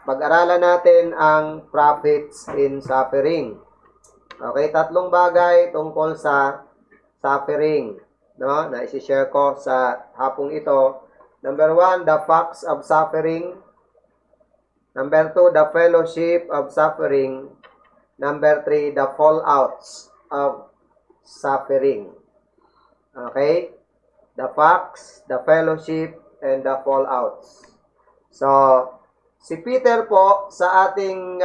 pag-aralan natin ang profits in suffering. Okay, tatlong bagay tungkol sa suffering, no, na isi-share ko sa hapong ito. Number 1, the facts of suffering. Number 2, the fellowship of suffering. Number 3, the fallouts of suffering. Okay? The facts, the fellowship, and the fallouts. So, si Peter po, sa ating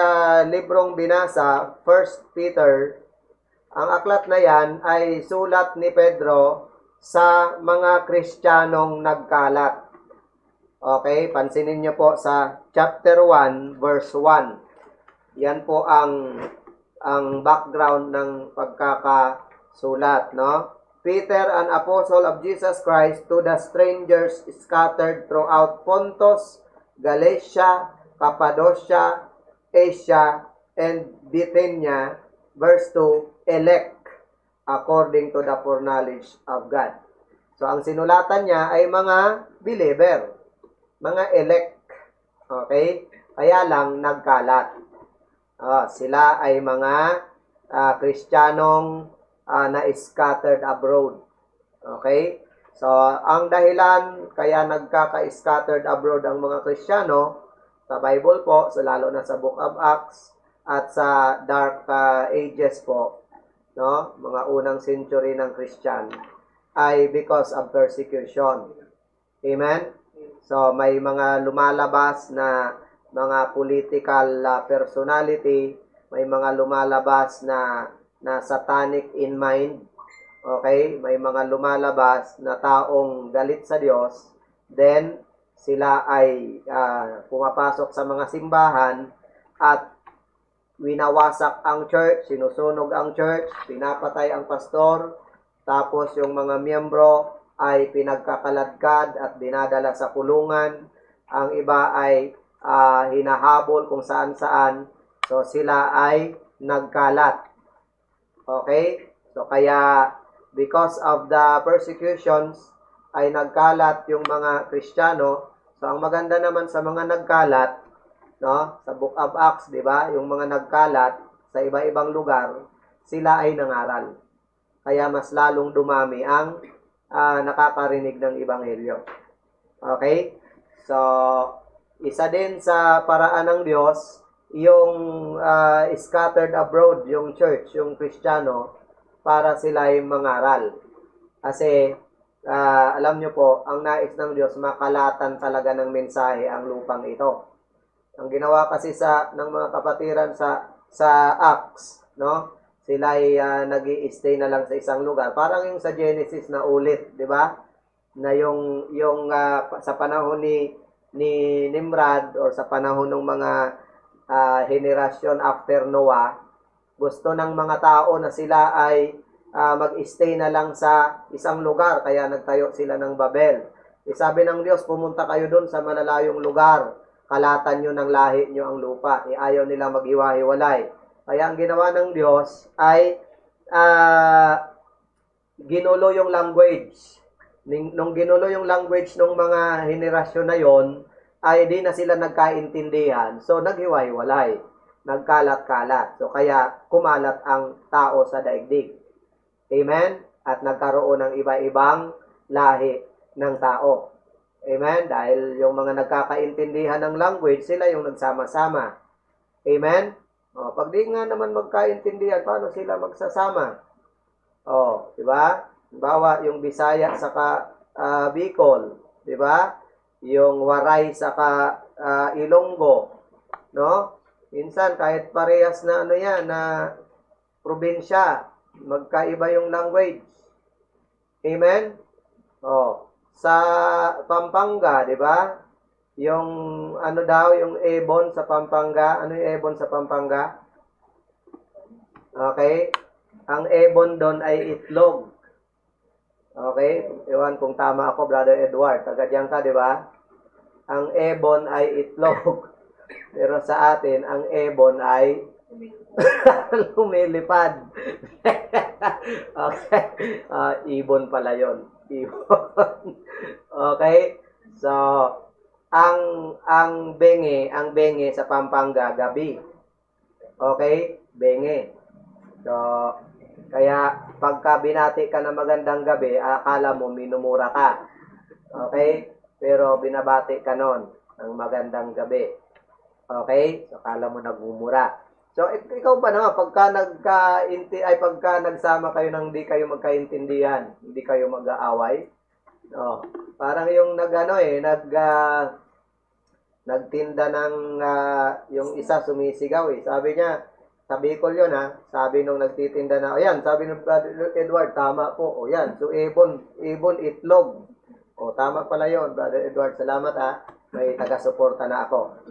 librong binasa, 1 Peter, ang aklat na yan ay sulat ni Pedro sa mga Kristiyanong nagkalat. Okay, pansinin niyo po sa chapter 1, verse 1. Yan po ang background ng pagkakasulat, no? Peter, an apostle of Jesus Christ, to the strangers scattered throughout Pontus, Galatia, Cappadocia, Asia, and Bithynia, verse 2, elect according to the foreknowledge of God. So, ang sinulatan niya ay mga believer, mga elect. Okay? Kaya lang nagkalat. Sila ay mga Kristiyanong na scattered abroad. Okay? So, ang dahilan kaya nagkaka-scattered abroad ang mga Kristiyano sa Bible po, so lalo na sa Book of Acts at sa Dark Ages po, no, mga unang century ng Christian, ay because of persecution. Amen? So, may mga lumalabas na mga political personality, may mga lumalabas na satanic in mind, okay? May mga lumalabas na taong galit sa Diyos, then sila ay pumapasok sa mga simbahan at winawasak ang church, sinusunog ang church, pinapatay ang pastor, tapos yung mga miyembro ay pinagkakaladkad at dinadala sa kulungan. Ang iba ay hinahabol kung saan-saan. So sila ay nagkalat. Okay? So, kaya, because of the persecutions, ay nagkalat yung mga Kristiyano. So, ang maganda naman sa mga nagkalat, no, sa Book of Acts, di ba, yung mga nagkalat sa iba-ibang lugar, sila ay nangaral. Kaya mas lalong dumami ang nakakarinig ng Ebanghelyo. Okay? So, isa din sa paraan ng Diyos, yung scattered abroad, yung church, yung Kristiyano, para sila ay mangaral. Kasi, alam nyo po, ang nais ng Diyos, makalatan talaga ng mensahe ang lupang ito. Ang ginawa kasi ng mga kapatiran sa Acts, no? Sila ay nag-i-stay na lang sa isang lugar. Parang yung sa Genesis na ulit, di ba? Na yung sa panahon ni Nimrod or sa panahon ng mga henerasyon after Noah, gusto ng mga tao na sila ay mag-stay na lang sa isang lugar, kaya nagtayo sila ng Babel. Sabi ng Diyos, pumunta kayo doon sa malalayong lugar, kalatan nyo ng lahi nyo ang lupa. Ayaw nila maghiwa-hiwalay. Kaya ang ginawa ng Diyos ay ginulo yung language. Nung ginulo yung language ng mga henerasyon na yon, ay di na sila nagkaintindihan. So, naghiwa-hiwalay. Nagkalat-kalat. So, kaya kumalat ang tao sa daigdig. Amen? At nagkaroon ng iba-ibang lahi ng tao. Amen? Dahil yung mga nagkakaintindihan ng language, sila yung nagsama-sama. Amen? Pag di nga naman magkaintindihan, paano sila magsasama? Di ba? Bawa yung Bisaya saka Bicol, di ba? Yung Waray saka Ilonggo, no? Minsan kahit parehas na na probinsya, magkaiba yung language. Amen? Sa Pampanga, di ba? Yung yung Ebon sa Pampanga, ano yung Ebon sa Pampanga? Okay? Ang Ebon doon ay itlog. Okay? Iwan kung tama ako, Brother Edward. Taga diyan ka, di ba? Ang Ebon ay itlog. Pero sa atin, ang Ebon ay lumilipad. Okay? Ibon pala yon. Ibon. Okay? So, ang benge sa Pampanga gabi. Okay? Benge. So, kaya pagka binati ka na magandang gabi, akala mo minumura ka. Okay? Pero binabati ka nun ng magandang gabi. Okay? So, akala mo nagmumura. So, ikaw ba naman, pagka nagsama kayo nang hindi kayo magkaintindihan, hindi kayo mag-aaway, parang yung nagtinda ng, yung isa sumisigaw Sabi niya, sa Bicol yun sabi nung nagtitinda na, ayan, sabi ng Brother Edward, tama po, yan, so ibon itlog. Tama pala yun, Brother Edward, salamat may taga-suporta na ako.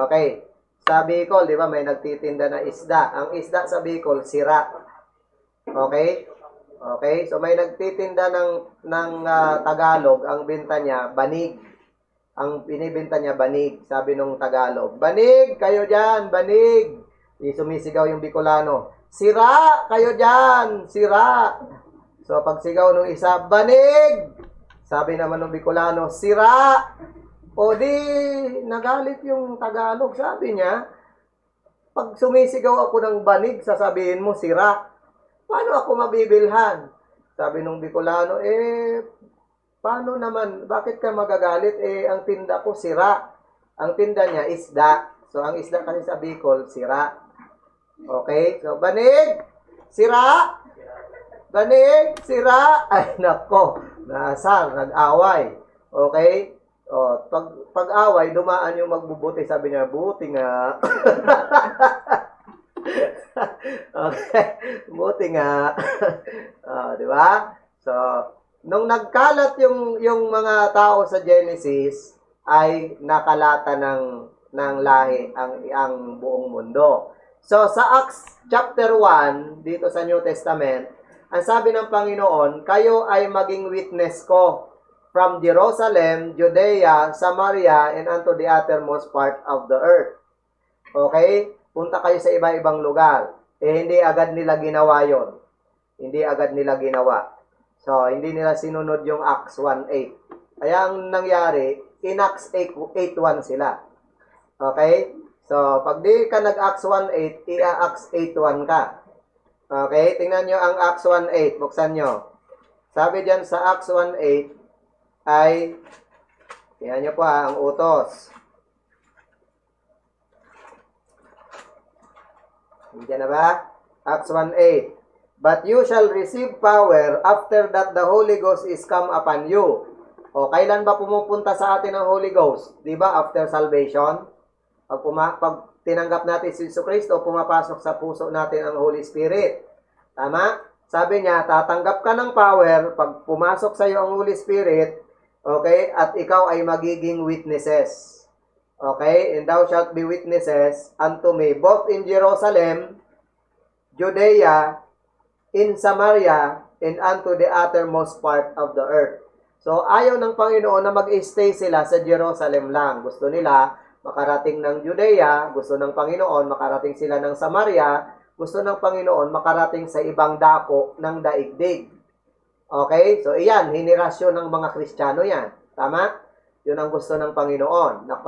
Okay. Sa Bicol, di ba, may nagtitinda na isda. Ang isda sa Bicol, sira. Okay? Okay? So, may nagtitinda ng Tagalog, ang binta niya, banig. Ang binibenta niya, banig. Sabi nung Tagalog, banig, kayo dyan, banig. Sumisigaw yung Bicolano, sira, kayo dyan, sira. So, pag sigaw nung isa, banig. Sabi naman nung Bicolano, sira. O di, nagalit yung Tagalog. Sabi niya, pag sumisigaw ako ng banig, sasabihin mo, sira. Paano ako mabibilhan? Sabi nung Bicolano, paano naman? Bakit ka magagalit? Ang tinda ko, sira. Ang tinda niya, isda. So, ang isda kasi sa Bicol, sira. Okay? So, banig, sira. Banig, sira. Ay, nako. Nasar, nag-away. Okay? Pag-away, dumaan yung magbubuti. Sabi niya, buti nga. Okay. Buti nga. Di ba? So, nung nagkalat yung mga tao sa Genesis, ay nakalata ng lahi ang buong mundo. So, sa Acts chapter 1, dito sa New Testament, ang sabi ng Panginoon, kayo ay maging witness ko from Jerusalem, Judea, Samaria, and unto the uttermost part of the earth. Okay? Punta kayo sa iba-ibang lugar. Hindi agad nila ginawa yon. Hindi agad nila ginawa. So, hindi nila sinunod yung Acts 1:8. Kaya ang nangyari, in Acts 8:1 sila. Okay? So, pag di ka nag-Acts 1:8, i-Acts 8:1 ka. Okay? Tingnan nyo ang Acts 1:8. Buksan nyo. Sabi dyan sa Acts 1:8, ay, tingnan nyo po ang utos. Hindi na ba? Acts 1:8. But you shall receive power after that the Holy Ghost is come upon you. Kailan ba pumupunta sa atin ang Holy Ghost? Di ba? After salvation. Pag tinanggap natin si Jesucristo, pumapasok sa puso natin ang Holy Spirit. Tama? Sabi niya, tatanggap ka ng power pag pumasok sa iyo ang Holy Spirit. Okay? At ikaw ay magiging witnesses. Okay? And thou shalt be witnesses unto me, both in Jerusalem, Judea, in Samaria, and unto the uttermost part of the earth. So, ayaw ng Panginoon na mag-stay sila sa Jerusalem lang. Gusto nila makarating ng Judea, gusto ng Panginoon makarating sila ng Samaria, gusto ng Panginoon makarating sa ibang dako ng daigdig. Okay? So, iyan, henerasyon ng mga Kristiyano yan. Tama? Yun ang gusto ng Panginoon, na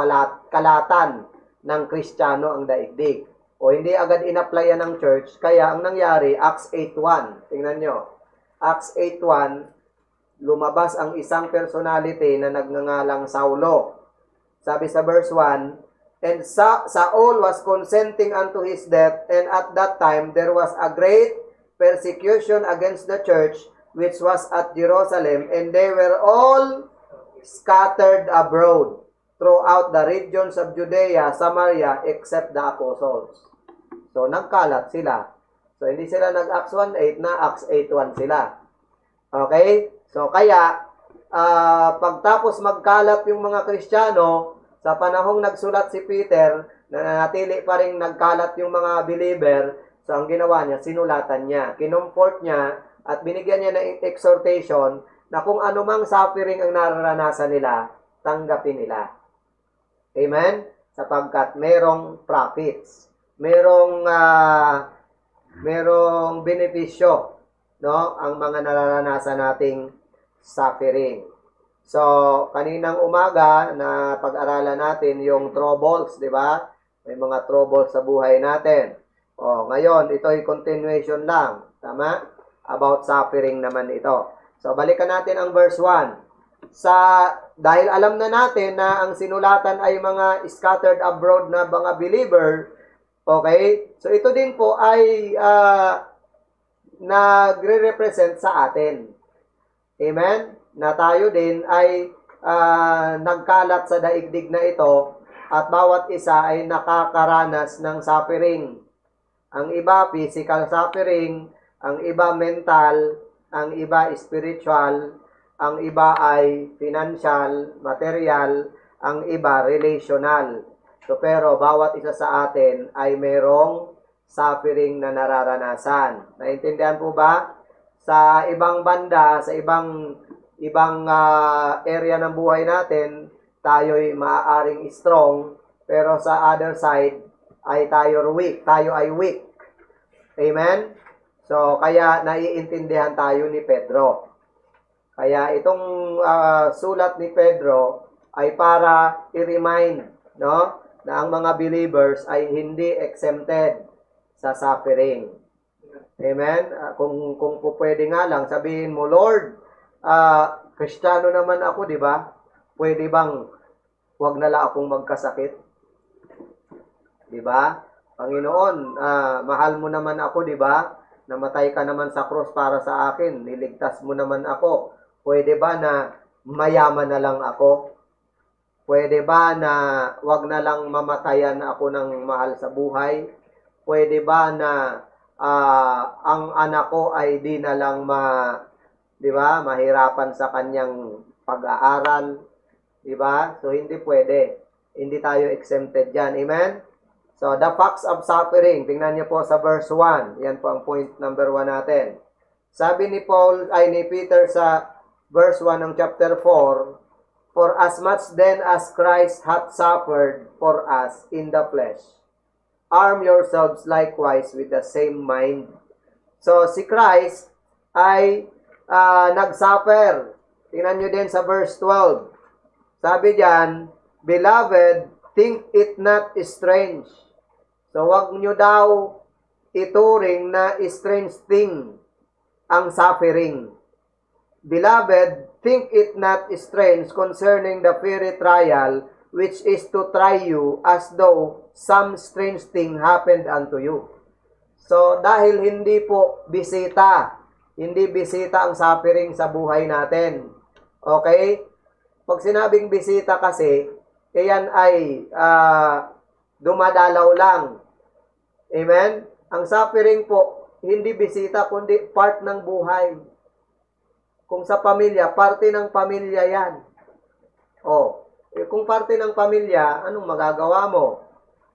kalatan ng Kristiyano ang daigdig. Hindi agad in-applyan ng church, kaya ang nangyari, Acts 8:1. Tingnan nyo. Acts 8:1, lumabas ang isang personality na nagngangalang Saulo. Sabi sa verse 1, and Saul was consenting unto his death, and at that time there was a great persecution against the church, which was at Jerusalem, and they were all scattered abroad throughout the regions of Judea, Samaria, except the apostles. So, nagkalat sila. So, hindi sila nag-Acts 1:8 na Acts 8:1 sila. Okay? So, kaya, pagtapos magkalat yung mga Kristiyano, sa panahong nagsulat si Peter, nanatili pa rin nagkalat yung mga believer, so ang ginawa niya, sinulatan niya, kinumport niya, at binigyan niya ng exhortation na kung anumang suffering ang nararanasan nila, tanggapin nila. Amen? Sapagkat merong profits, merong benepisyo, no, ang mga nararanasan nating suffering. So, kaninang umaga na pag-aralan natin yung troubles, di ba? May mga troubles sa buhay natin. O, ngayon, ito ay continuation lang. Tama? About suffering naman ito. So, balikan natin ang verse 1. Dahil alam na natin na ang sinulatan ay mga scattered abroad na mga believer, okay? So, ito din po ay nagre-represent sa atin. Amen? Na tayo din ay nagkalat sa daigdig na ito at bawat isa ay nakakaranas ng suffering. Ang iba physical suffering, ang iba mental, ang iba spiritual, ang iba ay financial, material, ang iba relational. So pero bawat isa sa atin ay merong suffering na nararanasan. Naintindihan po ba? Sa ibang banda, sa ibang area ng buhay natin, tayo'y maaaring strong, pero sa other side ay tayo ay weak. Amen? So, kaya naiintindihan tayo ni Pedro. Kaya itong sulat ni Pedro ay para i-remind, no, na ang mga believers ay hindi exempted sa suffering. Amen? Kung pwede nga lang, sabihin mo, Lord, Kristiyano naman ako, di ba? Pwede bang wag na lang akong magkasakit? Di ba? Panginoon, mahal mo naman ako, di ba? Namatay ka naman sa cross para sa akin. Niligtas mo naman ako. Pwede ba na mayaman na lang ako? Pwede ba na wag na lang mamatayan ako ng mahal sa buhay? Pwede ba na ang anak ko ay di na lang di ba, mahirapan sa kanyang pag-aaral? Di ba? So, hindi pwede. Hindi tayo exempted dyan. Amen? So, the facts of suffering. Tingnan niyo po sa verse 1. Yan po ang point number 1 natin. Sabi ni Peter sa verse 1 ng chapter 4, For as much then as Christ hath suffered for us in the flesh, arm yourselves likewise with the same mind. So, si Christ ay nagsuffer. Tingnan nyo din sa verse 12. Sabi diyan, Beloved, think it not strange. So, wag nyo daw ituring na strange thing ang suffering. Beloved, think it not strange concerning the fiery trial which is to try you as though some strange thing happened unto you. So, dahil hindi bisita ang suffering sa buhay natin. Okay? Pag sinabing bisita kasi, yan ay dumadalaw lang. Amen? Ang suffering po, hindi bisita, kundi part ng buhay. Kung sa pamilya, parte ng pamilya yan. Kung parte ng pamilya, anong magagawa mo?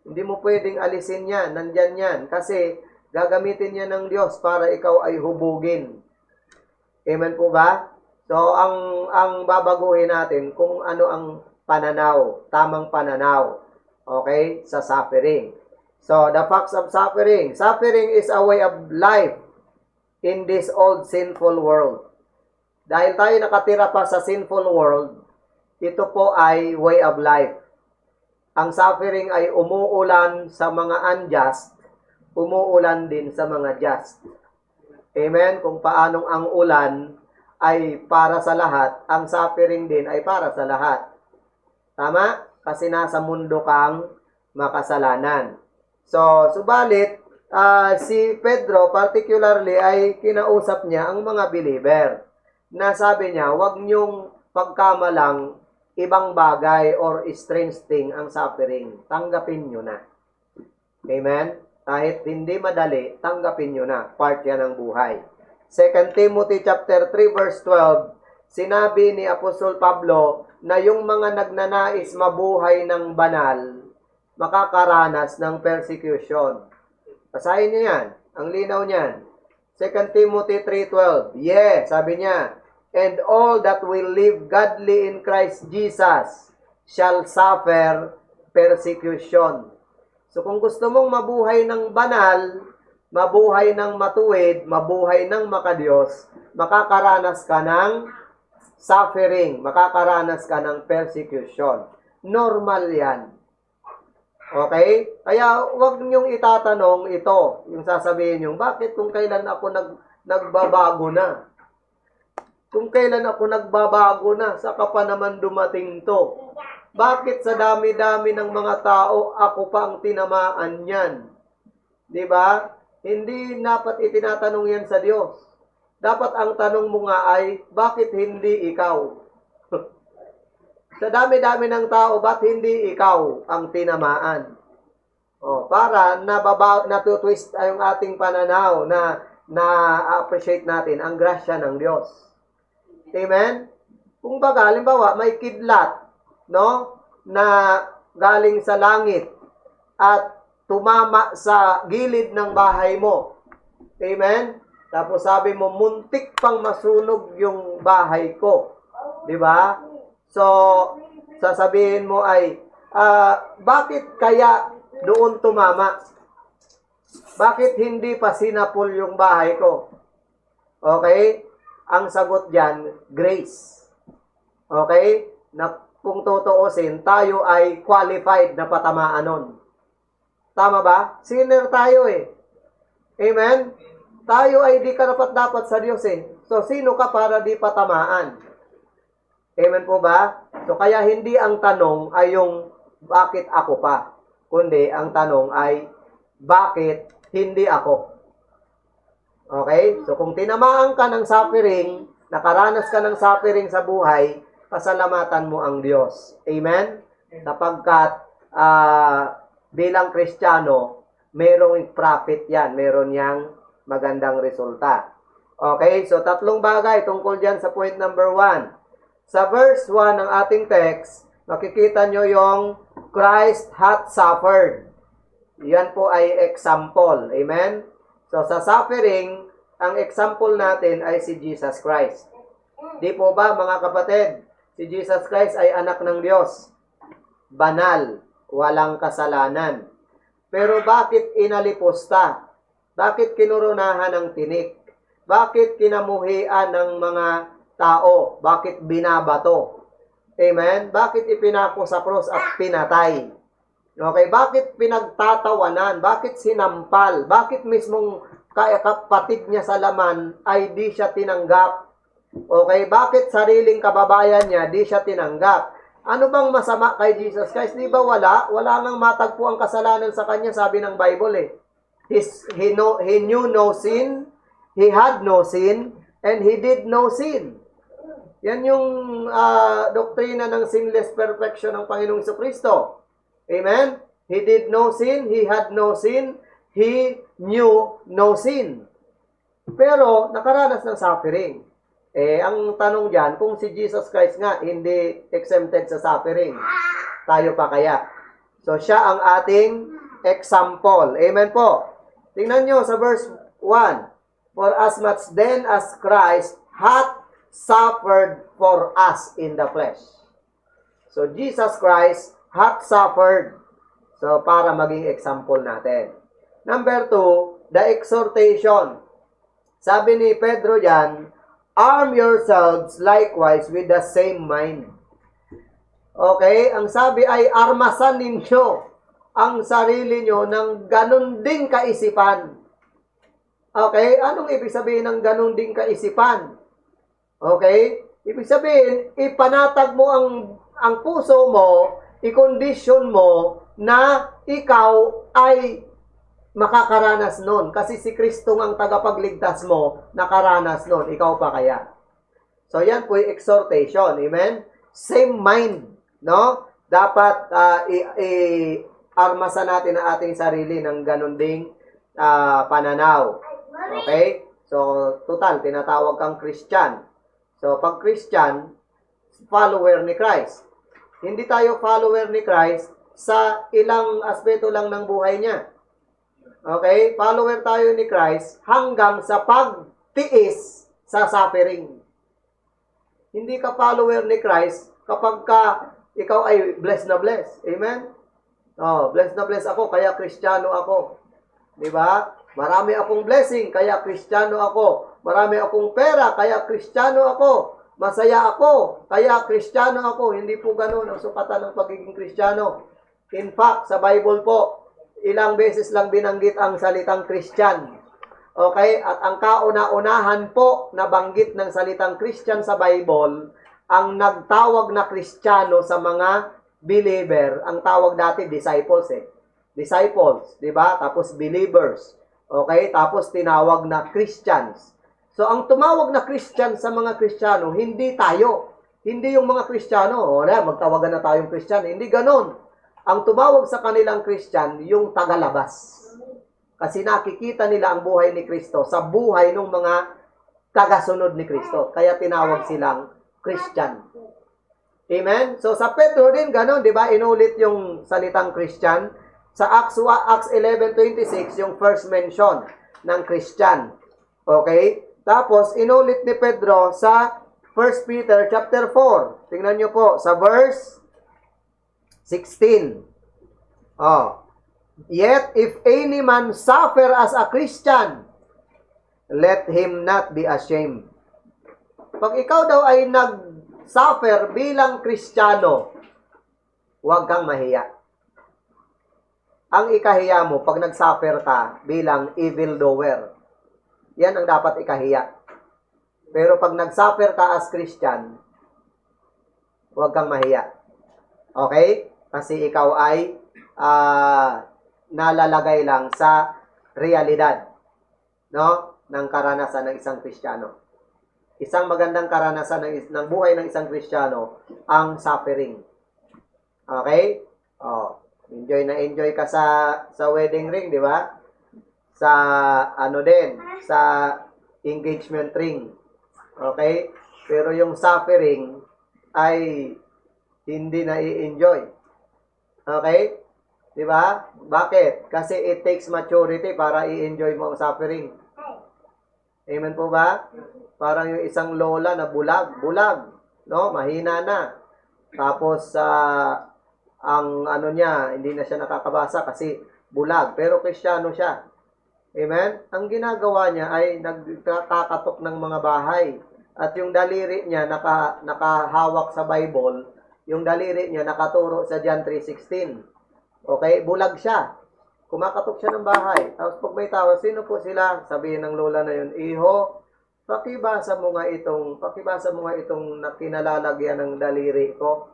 Hindi mo pwedeng alisin yan, nandyan yan. Kasi, gagamitin niya ng Diyos para ikaw ay hubugin. Amen po ba? So, ang babaguhin natin kung ano ang pananaw, tamang pananaw, okay, sa suffering. So, the facts of suffering. Suffering is a way of life in this old sinful world. Dahil tayo nakatira pa sa sinful world, ito po ay way of life. Ang suffering ay umuulan sa mga unjust, umuulan din sa mga just. Amen? Kung paanong ang ulan ay para sa lahat, ang suffering din ay para sa lahat. Tama? Kasi nasa mundo kang makasalanan. So, subalit, si Pedro particularly ay kinausap niya ang mga believer. Na sabi niya, huwag niyong pagkamalang ibang bagay or strange thing ang suffering. Tanggapin niyo na. Amen? Kahit hindi madali, tanggapin nyo na. Part yan ng buhay. 2 Timothy chapter 3 verse 12, sinabi ni Apostol Pablo na yung mga nagnanais mabuhay ng banal, makakaranas ng persecution. Basahin niyo yan. Ang linaw niyan. 2 Timothy 3:12. Sabi niya, and all that will live godly in Christ Jesus shall suffer persecution. So kung gusto mong mabuhay ng banal, mabuhay ng matuwid, mabuhay ng makadiyos, makakaranas ka ng suffering. Makakaranas ka ng persecution. Normal yan. Okay? Kaya huwag niyong itatanong ito. Yung sasabihin nyo, bakit kung kailan ako nagbabago na? Kung kailan ako nagbabago na, saka pa naman dumating to. Bakit sa dami-dami ng mga tao, ako pa ang tinamaan yan? Diba? Hindi dapat itinatanong yan sa Diyos. Dapat ang tanong mo nga ay, bakit hindi ikaw? Sa dami-dami ng tao, ba't hindi ikaw ang tinamaan? Para natutwist yung ating pananaw na na-appreciate natin ang grasya ng Diyos. Amen? Kung baga, halimbawa, may kidlat, no? Na galing sa langit at tumama sa gilid ng bahay mo. Amen? Tapos sabi mo, muntik pang masunog yung bahay ko. Di ba? So, sasabihin mo ay, bakit kaya doon tumama? Bakit hindi pa sinapul yung bahay ko? Okay? Ang sagot dyan, grace. Okay? Na kung tutuusin, tayo ay qualified na patamaan nun. Tama ba? Sinner tayo eh. Amen? Tayo ay di karapat-dapat sa Diyos eh. So, sino ka para di patamaan? Amen po ba? So, kaya hindi ang tanong ay yung bakit ako pa? Kundi ang tanong ay bakit hindi ako? Okay? So, kung tinamaan ka ng suffering, nakaranas ka ng suffering sa buhay, pasalamatan mo ang Diyos. Amen? Sapagkat bilang Kristiyano, merong profit yan. Meron yang magandang resulta. Okay? So, tatlong bagay tungkol dyan sa point number 1. Sa verse 1 ng ating text, makikita nyo yung Christ hath suffered. Yan po ay example. Amen? So, sa suffering, ang example natin ay si Jesus Christ. Di po ba, mga kapatid? Si Jesus Christ ay anak ng Diyos. Banal. Walang kasalanan. Pero bakit inalipusta? Bakit kinurunahan ng tinik? Bakit kinamuhian ng mga tao? Bakit binabato? Amen? Bakit ipinako sa krus at pinatay? Okay, bakit pinagtatawanan? Bakit sinampal? Bakit mismong kapatid niya sa laman ay di siya tinanggap? Okay, bakit sariling kababayan niya di siya tinanggap? Ano bang masama kay Jesus Christ? Di ba wala? Wala nang matagpo ang kasalanan sa kanya, sabi ng Bible eh. He knew no sin, he had no sin, and he did no sin. Yan yung doktrina ng sinless perfection ng Panginoong Jesucristo. Amen? He did no sin, he had no sin, he knew no sin. Pero nakaranas ng suffering. Ang tanong dyan, kung si Jesus Christ nga hindi exempted sa suffering, tayo pa kaya? So siya ang ating example. Amen po. Tingnan nyo sa verse 1. For as much then as Christ hath suffered for us in the flesh. So, Jesus Christ hath suffered. So, para maging example natin. Number 2, the exhortation. Sabi ni Pedro yan, arm yourselves likewise with the same mind. Okay? Ang sabi ay, armasan ninyo ang sarili nyo ng ganun ding kaisipan. Okay? Anong ibig sabihin ng ganun ding kaisipan? Okay? Ibig sabihin, ipanatag mo ang puso mo, i-condition mo na ikaw ay makakaranas nun. Kasi si Kristo ang tagapagligtas mo, nakaranas nun. Ikaw pa kaya? So, yan po yung exhortation. Amen? Same mind. No? Dapat armasan natin ang ating sarili ng ganun ding pananaw. Okay? So, total, tinatawag kang Christian. So, pag Christian, follower ni Christ. Hindi tayo follower ni Christ sa ilang aspeto lang ng buhay niya. Okay? Follower tayo ni Christ hanggang sa pagtiis sa suffering. Hindi ka follower ni Christ kapag ikaw ay blessed na blessed. Amen? Blessed na blessed ako, kaya Kristiyano ako. Diba? Marami akong blessing, kaya Kristiyano ako. Marami akong pera, kaya Kristiyano ako. masaya ako, kaya Kristiyano ako. Hindi po ganun ang sukatan ng pagiging Kristiyano. In fact, sa Bible po, ilang beses lang binanggit ang salitang Christian. Okay? At ang kauna-unahan po na banggit ng salitang Christian sa Bible, ang nagtawag na Kristiyano sa mga believer, ang tawag dati disciples eh. Disciples, di ba? Tapos believers. Okay? Tapos tinawag na Christians. So, ang tumawag na Christian sa mga Kristiyano, hindi tayo. Hindi yung mga Kristiyano, magtawagan na tayong Kristiyano. Hindi ganon. Ang tumawag sa kanilang Christian, yung tagalabas. Kasi nakikita nila ang buhay ni Kristo sa buhay ng mga tagasunod ni Kristo. Kaya tinawag silang Christian. Amen? So sa Pedro din ganon, di ba? Inulit yung salitang Christian. Sa Acts 11:26, yung first mention ng Christian. Okay? Tapos, inulit ni Pedro sa 1 Peter chapter 4. Tingnan nyo po, sa verse 16. Yet, if any man suffer as a Christian, let him not be ashamed. Pag ikaw daw ay nag-suffer bilang Kristiyano, huwag kang mahiya. Ang ikahiya mo, pag nag-suffer ka bilang evildoer, yan ang dapat ikahiya. Pero pag nag-suffer ka as Christian, huwag kang mahiya. Okay? Kasi ikaw ay nalalagay lang sa realidad, no, ng karanasan ng isang Kristiyano. Isang magandang karanasan ng buhay ng isang Kristiyano ang suffering. Okay? Enjoy na enjoy ka sa wedding ring, di ba? Sa sa engagement ring. Okay? Pero yung suffering ay hindi na i-enjoy. Okay? Di ba? Bakit? Kasi it takes maturity para i-enjoy mo ang suffering. Amen po ba? Parang yung isang lola na bulag, no? Mahina na. Tapos ang niya, hindi na siya nakakabasa kasi bulag, pero Kristiyano siya. Amen? Ang ginagawa niya ay nagkakatok ng mga bahay. At yung daliri niya nakahawak sa Bible, yung daliri niya nakaturo sa John 3:16. Okay? Bulag siya. Kumakatok siya ng bahay. Tapos pag may tawag, sino po sila? Sabihin ng lola na yun, Iho, pakibasa mo nga itong nakinalalagyan ng daliri ko.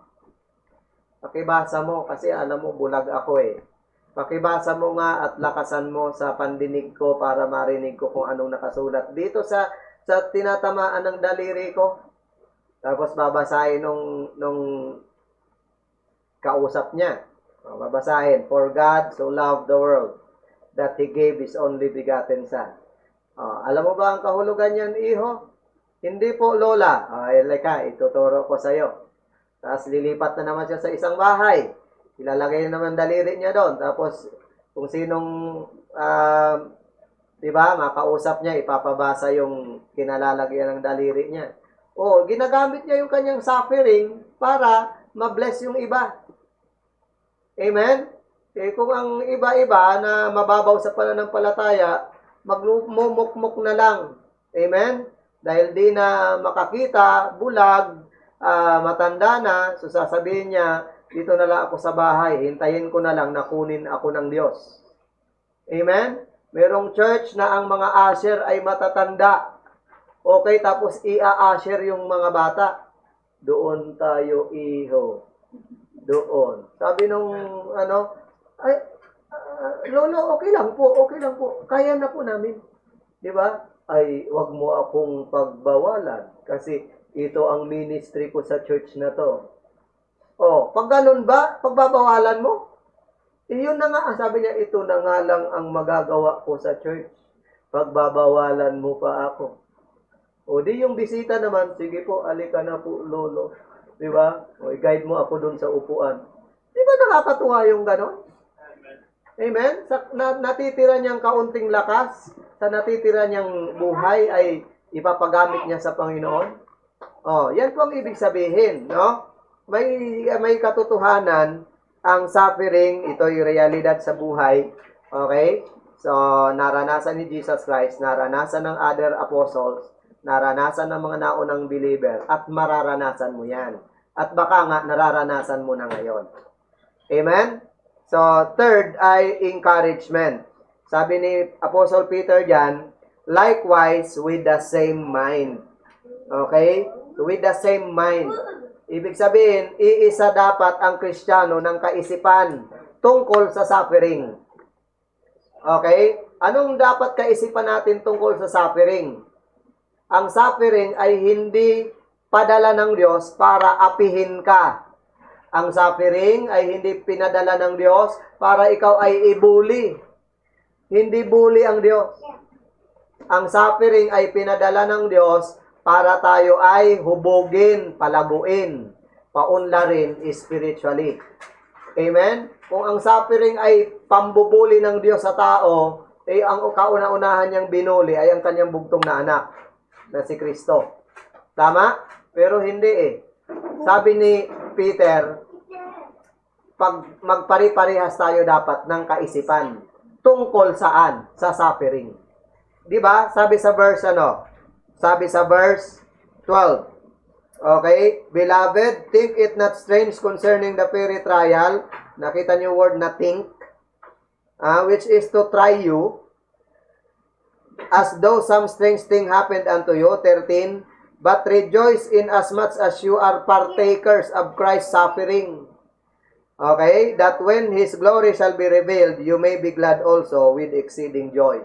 Pakibasa mo kasi alam mo bulag ako eh. Pakibasa mo nga at lakasan mo sa pandinig ko para marinig ko kung anong nakasulat dito sa tinatamaan ng daliri ko. Tapos babasahin nung kausap niya. Babasahin, for God so loved the world that He gave His only begotten Son. Alam mo ba ang kahulugan niyan, Iho? Hindi po, Lola. Ituturo ko sa'yo. Tapos lilipat na naman siya sa isang bahay. Ilalagay naman daliri niya doon. Tapos kung sinong, di ba, makausap niya, ipapabasa yung kinalalagyan ng daliri niya. Ginagamit niya yung kanyang suffering para ma-bless yung iba. Amen? Kung ang iba-iba na mababaw sa pananampalataya, magmumukmuk na lang. Amen? Dahil di na makakita, bulag, matanda na, so sasabihin niya, dito na lang ako sa bahay, hintayin ko na lang na kunin ako ng Diyos. Amen? Merong church na ang mga usher ay matatanda. Okay, tapos ia-usher yung mga bata. Doon tayo, Iho. Doon. Sabi nung, Lolo, okay lang po. Kaya na po namin. Di ba? Ay, wag mo akong pagbawalan. Kasi ito ang ministry ko sa church na to. Pag ganun ba, pagbabawalan mo? Yun na nga, sabi niya, ito na nga lang ang magagawa ko sa church. Pagbabawalan mo pa ako. Di yung bisita naman, sige po, alika na po, Lolo. Di ba? I-guide mo ako dun sa upuan. Di ba nakakatuwa yung ganon? Amen? Natitira niyang kaunting lakas, sa natitira niyang buhay ay ipapagamit niya sa Panginoon. Yan po ang ibig sabihin, no? May katotohanan ang suffering, ito yung realidad sa buhay. Okay? So, naranasan ni Jesus Christ, naranasan ng other apostles, naranasan ng mga naunang believer at mararanasan mo yan. At baka nga nararanasan mo na ngayon. Amen? So, third ay encouragement. Sabi ni Apostle Peter dyan, likewise with the same mind. Okay? With the same mind. Ibig sabihin, iisa dapat ang Kristiyano ng kaisipan tungkol sa suffering. Okay? Anong dapat kaisipan natin tungkol sa suffering? Ang suffering ay hindi padala ng Diyos para apihin ka. Ang suffering ay hindi pinadala ng Diyos para ikaw ay ibuli. Hindi bully ang Diyos. Ang suffering ay pinadala ng Diyos para tayo ay hubugin, palaguin, paunlarin spiritually. Amen? Kung ang suffering ay pambubuli ng Diyos sa tao, ang kauna-unahan niyang binuli ay ang kanyang bugtong na anak, na si Kristo. Tama? Pero hindi Sabi ni Peter, pag magpari-parehas tayo dapat ng kaisipan. Tungkol saan? Sa suffering. Di ba? Sabi sa verse Sabi sa verse 12. Okay? Beloved, think it not strange concerning the very trial. Nakita niyo word na think. Which is to try you, as though some strange thing happened unto you. 13. But rejoice in as much as you are partakers of Christ's suffering. Okay? That when His glory shall be revealed, you may be glad also with exceeding joy.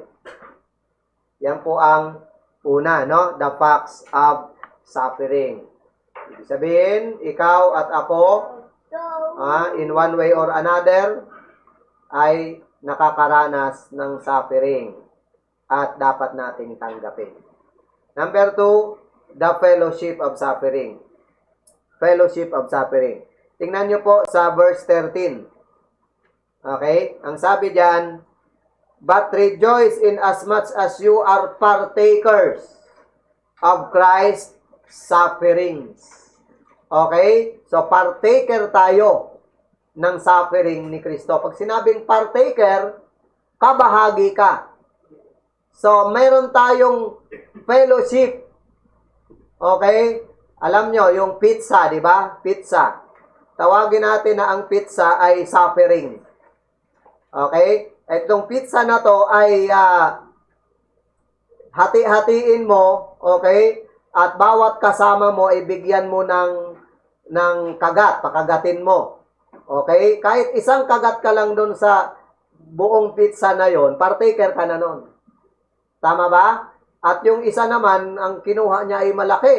Yan po ang una, no? The facts of suffering. Ibig sabihin, ikaw at ako, in one way or another, ay nakakaranas ng suffering at dapat nating tanggapin. Number 2, the fellowship of suffering. Fellowship of suffering. Tingnan nyo po sa verse 13. Okay? Ang sabi diyan, but rejoice in as much as you are partakers of Christ's sufferings. Okay? So, partaker tayo ng suffering ni Kristo. Pag sinabing partaker, kabahagi ka. So, meron tayong fellowship. Okay? Alam nyo, yung pizza, di ba? Pizza. Tawagin natin na ang pizza ay suffering. Okay? Itong pizza na to ay hati-hatiin mo, okay? At bawat kasama mo ay bigyan mo ng kagat, pakagatin mo. Okay? Kahit isang kagat ka lang doon sa buong pizza na yon, partaker ka na nun. Tama ba? At yung isa naman, ang kinuha niya ay malaki.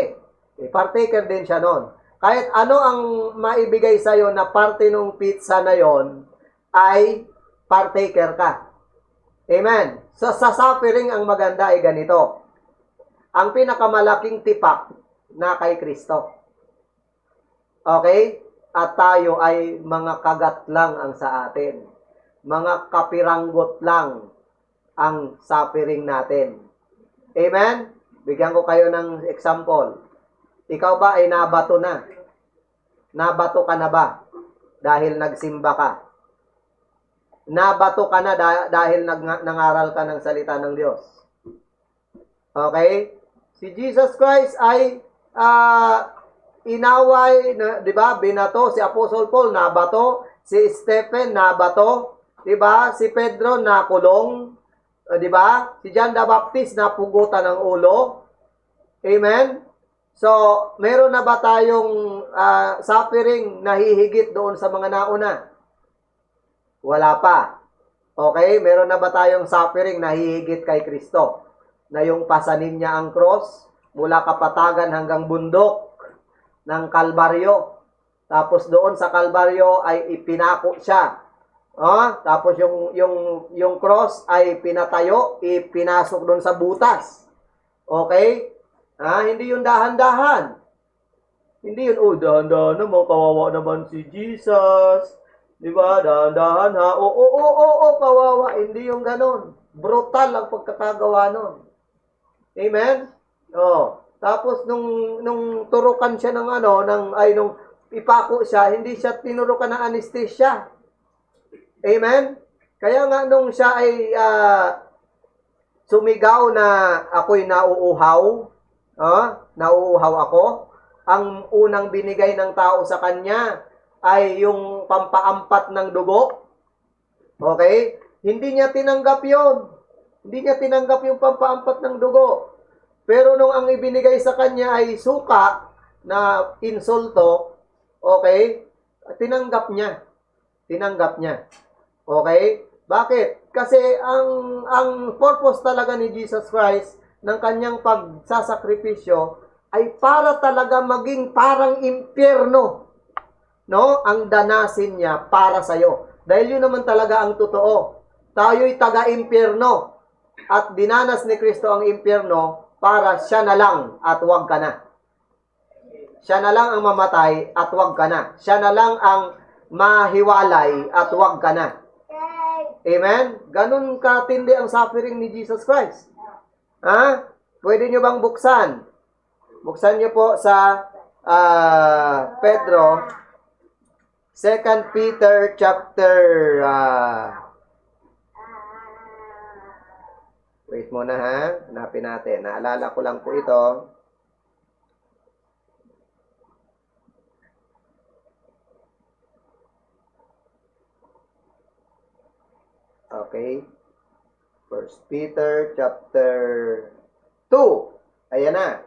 Partaker din siya nun. Kahit ano ang maibigay sa'yo na parte ng pizza na yon, ay partaker ka. Amen. So, sa suffering, ang maganda ay ganito. Ang pinakamalaking tipak na kay Kristo. Okay? At tayo ay mga kagat lang ang sa atin. Mga kapiranggot lang ang suffering natin. Amen? Bigyan ko kayo ng example. Ikaw ba ay nabato na? Nabato ka na ba? Dahil nagsimba ka. Nabato ka na dahil nangaral ka ng salita ng Diyos. Okay? Si Jesus Christ ay inaway, di ba? Binato. Si Apostle Paul nabato. Si Stephen nabato. Di ba? Si Pedro nakulong. Di ba? Si John the Baptist napugutan ng ulo. Amen? So, meron na ba tayong suffering na hihigit doon sa mga nauna? Wala pa. Okay? Meron na ba tayong suffering na hihigit kay Kristo? Na yung pasanin niya ang cross mula kapatagan hanggang bundok ng Kalbaryo. Tapos doon sa Kalbaryo ay ipinako siya. Tapos yung cross ay pinatayo, ipinasok doon sa butas. Okay? Hindi yun dahan-dahan. Hindi yun, dahan-dahan naman, kawawa naman si Jesus. Di ba? Dahan-dahan ha. Oo, kawawa. Hindi yung ganon. Brutal ang pagkakagawa nun. Amen? Tapos nung turukan siya nung ipako siya, hindi siya tinurukan ng anesthesia. Amen? Kaya nga nung siya ay sumigaw na ako'y nauuhaw, Nauuhaw ako. Ang unang binigay ng tao sa kanya ay yung pampaampat ng dugo. Okay? Hindi niya tinanggap yon. Hindi niya tinanggap yung pampaampat ng dugo. Pero nung ang ibinigay sa kanya ay suka na insulto, okay? Tinanggap niya. Tinanggap niya. Okay? Bakit? Kasi ang purpose talaga ni Jesus Christ ng kanyang pagsasakripisyo ay para talaga maging parang impyerno. No? Ang danasin niya para sa iyo. Dahil yun naman talaga ang totoo. Tayo'y taga-impyerno. At dinanas ni Kristo ang impyerno para siya na lang at huwag ka na. Siya na lang ang mamatay at huwag ka na. Siya na lang ang mahiwalay at huwag ka na. Amen? Ganun katindi ang suffering ni Jesus Christ. Pwede nyo bang buksan? Buksan nyo po sa Pedro, 2 Peter chapter wait muna hanapin natin. Naalala ko lang po ito. Okay. 1 Peter chapter 2. Ayan na.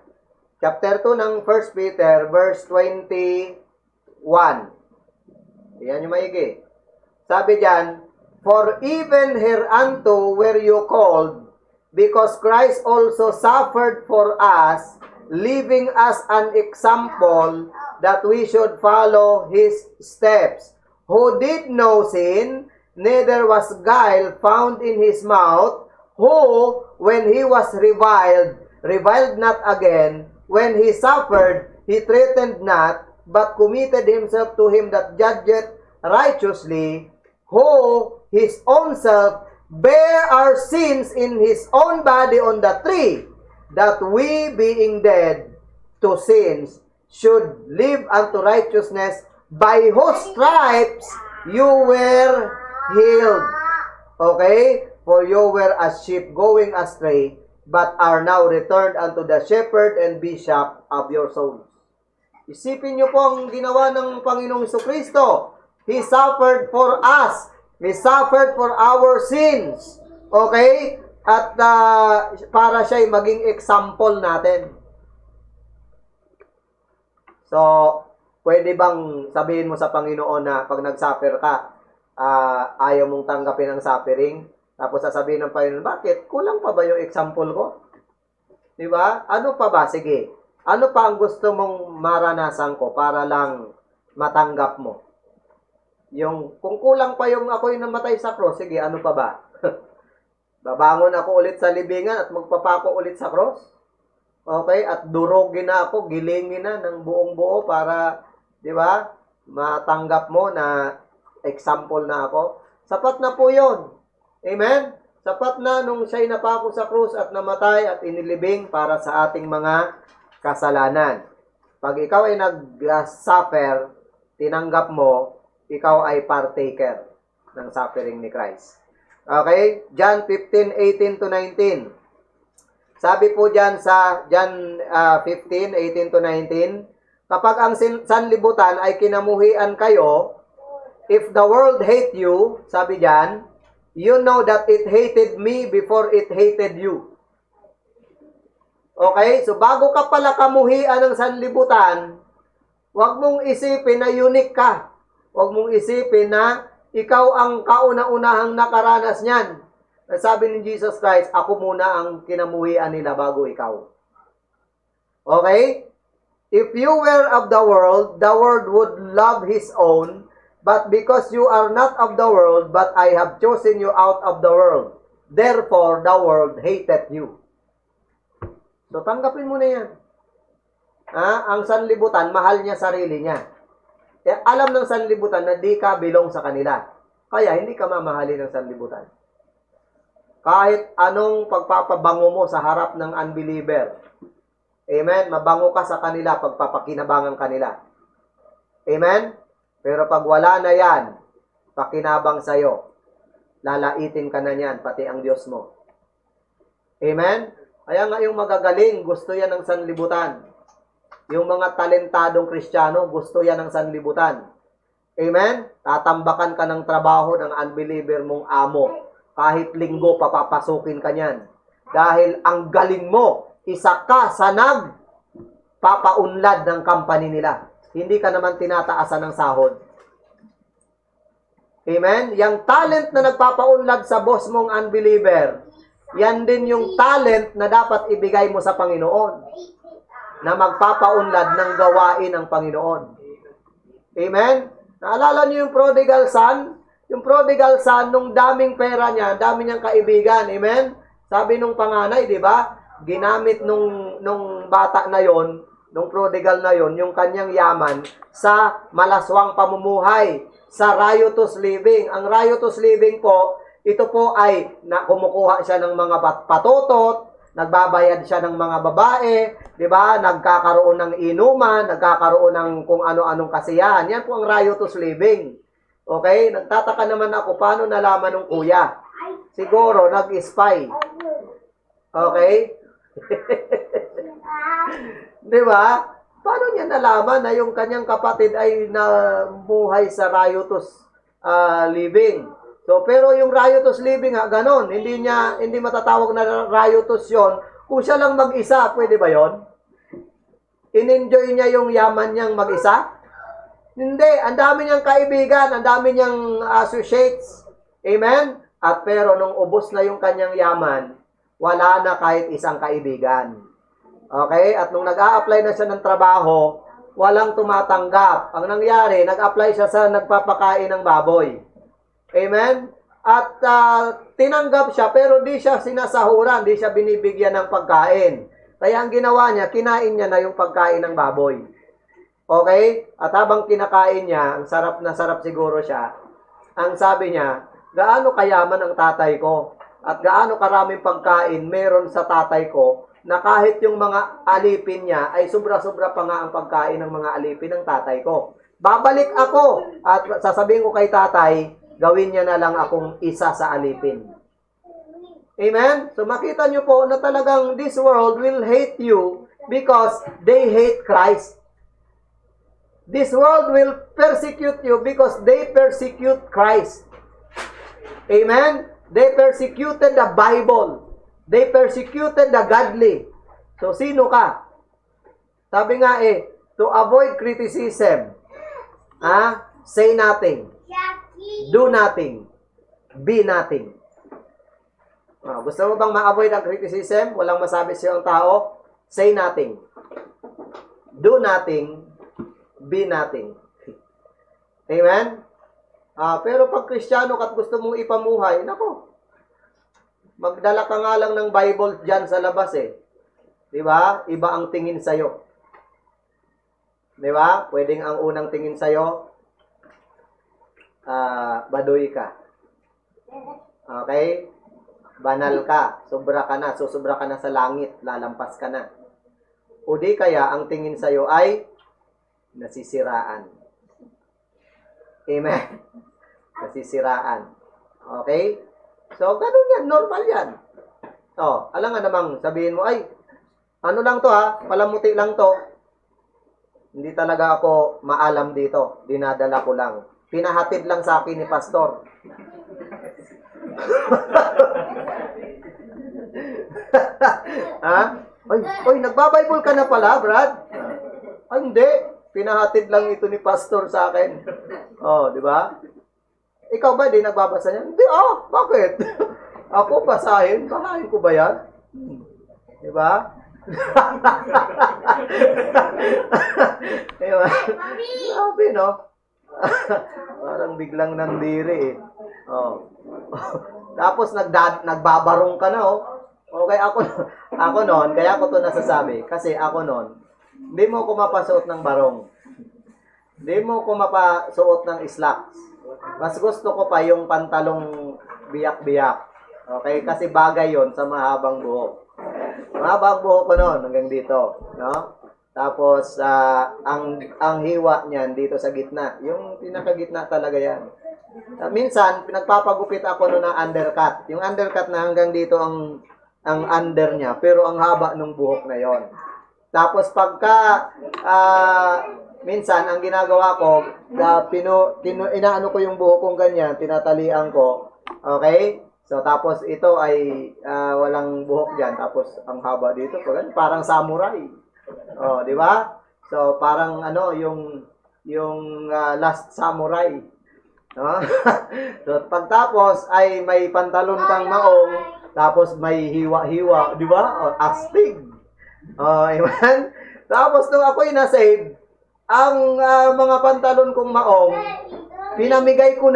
Chapter 2 ng 1 Peter verse 21. Ayan yung maigi. Sabi diyan, for even hereunto were you called, because Christ also suffered for us, leaving us an example that we should follow his steps, who did no sin, neither was guile found in his mouth, who, when he was reviled not again, when he suffered, he threatened not, but committed himself to him that judgeth righteously, who his own self bear our sins in his own body on the tree, that we, being dead to sins, should live unto righteousness, by whose stripes you were healed. Okay? For you were as sheep going astray, but are now returned unto the shepherd and bishop of your souls. Isipin niyo po ang ginawa ng Panginoong Jesucristo. He suffered for us. He suffered for our sins. Okay? At para siya'y maging example natin. So, pwede bang sabihin mo sa Panginoon na pag nag-suffer ka, ayaw mong tanggapin ang suffering? Tapos sasabihin ng Panginoon, bakit? Kulang pa ba yung example ko? Di ba? Ano pa ba? Sige. Ano pa ang gusto mong maranasan ko para lang matanggap mo? Yung, kung kulang pa yung ako'y namatay sa cross, sige, ano pa ba? Babangon ako ulit sa libingan at magpapako ulit sa cross? Okay? At durugin na ako, gilingin na ng buong buo para, di ba, matanggap mo na example na ako. Sapat na po yon. Amen? Sapat na nung siya'y napako sa krus at namatay at inilibing para sa ating mga kasalanan. Pag ikaw ay nag-suffer, tinanggap mo, ikaw ay partaker ng suffering ni Christ. Okay? John 15:18-19. Sabi po dyan sa John 15:18-19, kapag ang sanlibutan ay kinamuhian kayo, if the world hate you, sabi dyan, you know that it hated me before it hated you. Okay? So, bago ka pala kamuhian ng sanlibutan, huwag mong isipin na unique ka. Huwag mong isipin na ikaw ang kauna-unahang nakaranas niyan. Sabi ni Jesus Christ, ako muna ang kinamuhian nila bago ikaw. Okay? If you were of the world would love his own, but because you are not of the world, but I have chosen you out of the world, therefore the world hated you. So, tanggapin mo na yan. Ang sanlibutan, mahal niya sarili niya. Alam ng sanlibutan na di ka belong sa kanila. Kaya, hindi ka mamahalin ng sanlibutan. Kahit anong pagpapabango mo sa harap ng unbeliever. Amen? Mabango ka sa kanila, pagpapakinabangan kanila. Amen? Pero pag wala na yan, pakinabang sa'yo, lalaitin ka na niyan, pati ang Diyos mo. Amen? Kaya nga yung magagaling, gusto yan ng sanlibutan. Yung mga talentadong Kristiyano, gusto yan ng sanlibutan. Amen? Tatambakan ka ng trabaho ng unbeliever mong amo. Kahit linggo, papapasukin ka niyan. Dahil ang galing mo, isa ka sa nagpapaunlad ng company nila. Hindi ka naman tinataasan ng sahod. Amen? Yang talent na nagpapaunlad sa boss mong unbeliever, yan din yung talent na dapat ibigay mo sa Panginoon. Na magpapaunlad ng gawain ng Panginoon. Amen? Naalala niyo yung prodigal son? Yung prodigal son, nung daming pera niya, dami niyang kaibigan. Amen? Sabi nung panganay, di ba? Ginamit nung bata na yon, nung prodigal na yon, yung kanyang yaman sa malaswang pamumuhay, sa riotous living. Ang riotous living po, ito po ay kumukuha siya ng mga patutot, nagbabayad siya ng mga babae, di ba? Nagkakaroon ng inuman, nagkakaroon ng kung ano-anong kasiyahan. Yan po ang riotous living. Okay? Nagtataka naman ako, paano nalaman ng kuya? Siguro, nag-spy. Okay? Di ba? Paano niya nalaman na yung kanyang kapatid ay nabuhay sa riotous living? So, pero yung riotous living ganon. Hindi matatawag na riotous yon. Kung siya lang mag-isa, pwede ba yon? In-enjoy niya yung yaman niyang mag-isa? Hindi. Ang dami niyang kaibigan, ang dami niyang associates. Amen? At pero nung ubos na yung kanyang yaman, wala na kahit isang kaibigan. Okay? At nung nag-a-apply na siya ng trabaho, walang tumatanggap. Ang nangyari, nag-apply siya sa nagpapakain ng baboy. Amen? At tinanggap siya, pero di siya sinasahuran, di siya binibigyan ng pagkain. Kaya ang ginawa niya, kinain niya na yung pagkain ng baboy. Okay? At habang kinakain niya, ang sarap na sarap siguro siya, ang sabi niya, gaano kayaman ang tatay ko? At gaano karaming pagkain meron sa tatay ko, na kahit yung mga alipin niya ay sobra-sobra pa nga ang pagkain ng mga alipin ng tatay ko. Babalik ako at sasabihin ko kay tatay, gawin niya na lang akong isa sa alipin. Amen? So makita niyo po na talagang this world will hate you because they hate Christ. This world will persecute you because they persecute Christ. Amen? They persecuted the Bible. They persecuted the godly. So, sino ka? Sabi nga to avoid criticism, say nothing. Do nothing. Be nothing. Gusto mo bang ma-avoid ang criticism? Walang masabi siya ang tao? Say nothing. Do nothing. Be nothing. Amen? Pero pag Kristiyano ka at gusto mong ipamuhay, nako, magdala ka nga lang ng Bible dyan sa labas Di ba? Iba ang tingin sa'yo. Di ba? Pwedeng ang unang tingin sa'yo, baduy ka. Okay? Banal ka. Sobra ka na. Susubra ka na sa langit. Lalampas ka na. O di kaya, ang tingin sa'yo ay nasisiraan. Amen? Nasisiraan. Okay? So, ganun yan. Normal yan. Alam nga namang sabihin mo, ay, ano lang to palamuti lang to. Hindi talaga ako maalam dito. Dinadala ko lang. Pinahatid lang sa akin ni Pastor. Oy, nagbabible ka na pala, Brad? Hindi. Pinahatid lang ito ni Pastor sa akin. Di ba? Ikaw ba, di nagbabasa niya? Hindi, bakit? Ako, basahin ko ba yan? Di ba? Diba? Sabi, no? Parang biglang nandiri Tapos nagbabarong ka na, Okay, ako noon, kaya ako to nasasabi. Kasi ako noon, hindi mo ko mapasuot ng barong. Hindi mo ko mapasuot ng slacks. Mas gusto ko pa yung pantalong biyak-biyak. Okay? Kasi bagay yon sa mahabang buhok. Mahabang buhok ko noon hanggang dito. No? Tapos, ang hiwa niyan dito sa gitna. Yung pinakagitna talaga yan. Minsan, pinagpapagupit ako noon ng undercut. Yung undercut na hanggang dito ang ang under niya, pero ang haba ng buhok na yon. Tapos pagka minsan ang ginagawa ko, inaano ko yung buhok kong ganyan, tinatalian ko. Okay? So tapos ito ay walang buhok diyan, tapos ang haba dito, parang samurai. Oh, di ba? So parang ano yung Last Samurai. No? So pagtapos ay may pantalon kang maong, tapos may hiwa-hiwa, di ba? O, astig. Amen. Tapos nung ako'y na-save, ang mga pantalon kong maong, pinamigay ko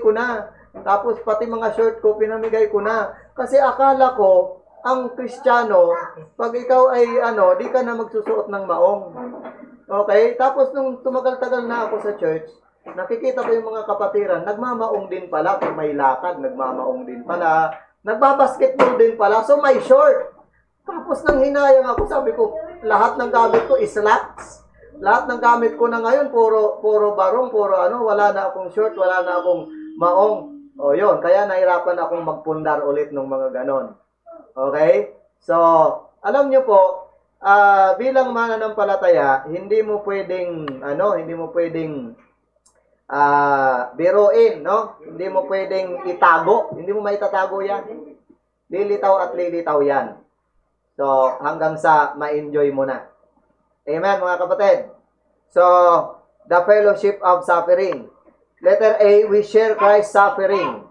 na. Tapos pati mga shirt ko, pinamigay ko na. Kasi akala ko, ang Kristiyano, pag ikaw ay di ka na magsusuot ng maong. Okay? Tapos nung tumagal-tagal na ako sa church, nakikita ko yung mga kapatiran, nagmamaong din pala. Kung may lakad, nagmamaong din pala. Nagbabasketball din pala, so may short. Tapos nang hinayang ako, sabi ko, lahat ng gamit ko is slacks. Lahat ng gamit ko na ngayon, puro barong, wala na akong short, wala na akong maong. O yun, kaya nahirapan akong magpundar ulit ng mga ganon. Okay? So, alam nyo po, bilang mananampalataya, hindi mo pwedeng biruin, no? Hindi mo pwedeng itago. Hindi mo maitatago yan. Lilitaw at lilitaw yan. So, hanggang sa ma-enjoy mo na. Amen, mga kapatid. So, the fellowship of suffering. Letter A, we share Christ's suffering.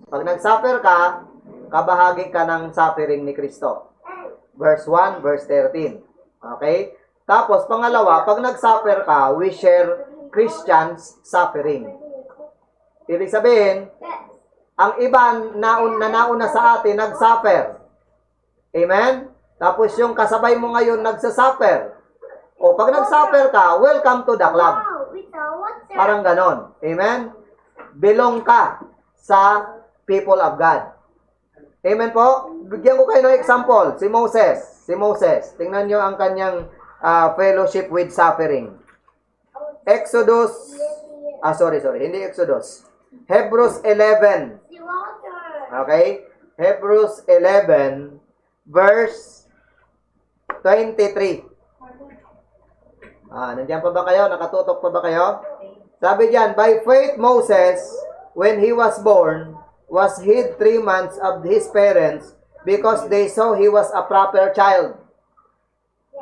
Pag nag-suffer ka, kabahagi ka ng suffering ni Kristo. Verse 1, verse 13. Okay? Tapos, pangalawa, pag nag-suffer ka, we share Christians suffering. Ibig sabihin, ang iba nauna sa atin, nag-suffer. Amen? Tapos yung kasabay mo ngayon, nagsasuffer. O pag nag-suffer ka, welcome to the club. Parang ganon. Amen? Belong ka sa people of God. Amen po? Bigyan ko kayo ng example. Si Moses. Tingnan nyo ang kanyang fellowship with suffering. Hindi Exodus. Hebrews 11. Okay? Hebrews 11, verse 23. Nandiyan pa ba kayo? Nakatutok pa ba kayo? Sabi diyan, by faith Moses, when he was born, was hid 3 months of his parents because they saw he was a proper child.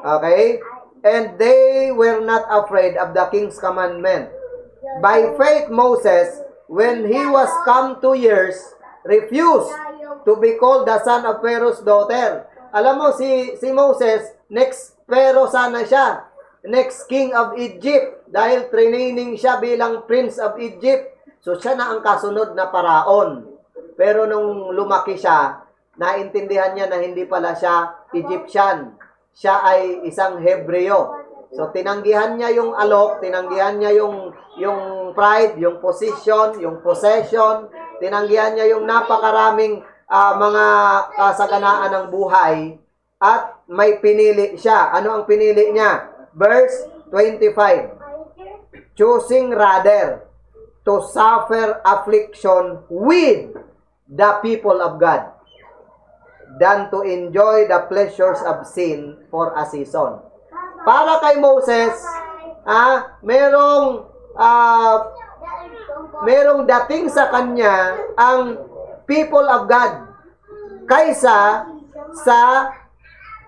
Okay? And they were not afraid of the king's commandment. By faith, Moses, when he was come 2 years, refused to be called the son of Pharaoh's daughter. Alam mo, si Moses, next Pharaoh sana siya. Next king of Egypt. Dahil training siya bilang prince of Egypt. So, siya na ang kasunod na paraon. Pero nung lumaki siya, naintindihan niya na hindi pala siya Egyptian. Siya ay isang Hebreo. So, tinanggihan niya yung alok, tinanggihan niya yung pride, yung position, yung possession, tinanggihan niya yung napakaraming mga kasaganaan ng buhay, at may pinili siya. Ano ang pinili niya? Verse 25. Choosing rather to suffer affliction with the people of God than to enjoy the pleasures of sin for a season. Para kay Moses, merong dating sa kanya ang people of God kaysa sa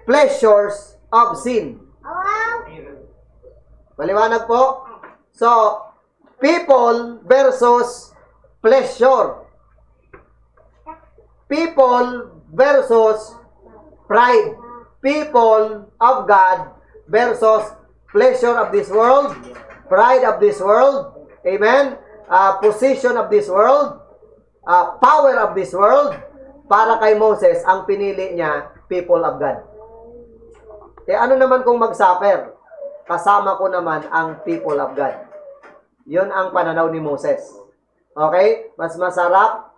pleasures of sin. Maliwanag po? So, people versus pleasure. People versus pride. People of God versus pleasure of this world, pride of this world, amen, position of this world, power of this world. Para kay Moses, ang pinili niya, people of God. Ano naman kung mag-suffer? Kasama ko naman ang people of God. Yun ang pananaw ni Moses. Okay? Mas masarap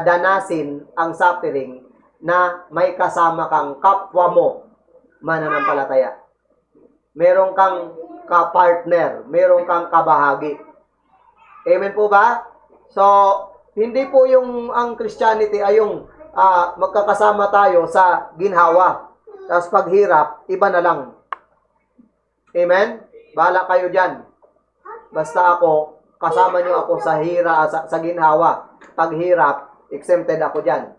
danasin ang suffering na may kasama kang kapwa mo mananampalataya. Meron kang ka-partner, meron kang kabahagi. Amen po ba? So, hindi po yung ang Christianity ay yung magkakasama tayo sa ginhawa. Tapos paghirap, iba na lang. Amen? Bahala kayo dyan. Basta ako, kasama nyo ako sa ginhawa. Paghirap, exempted ako dyan.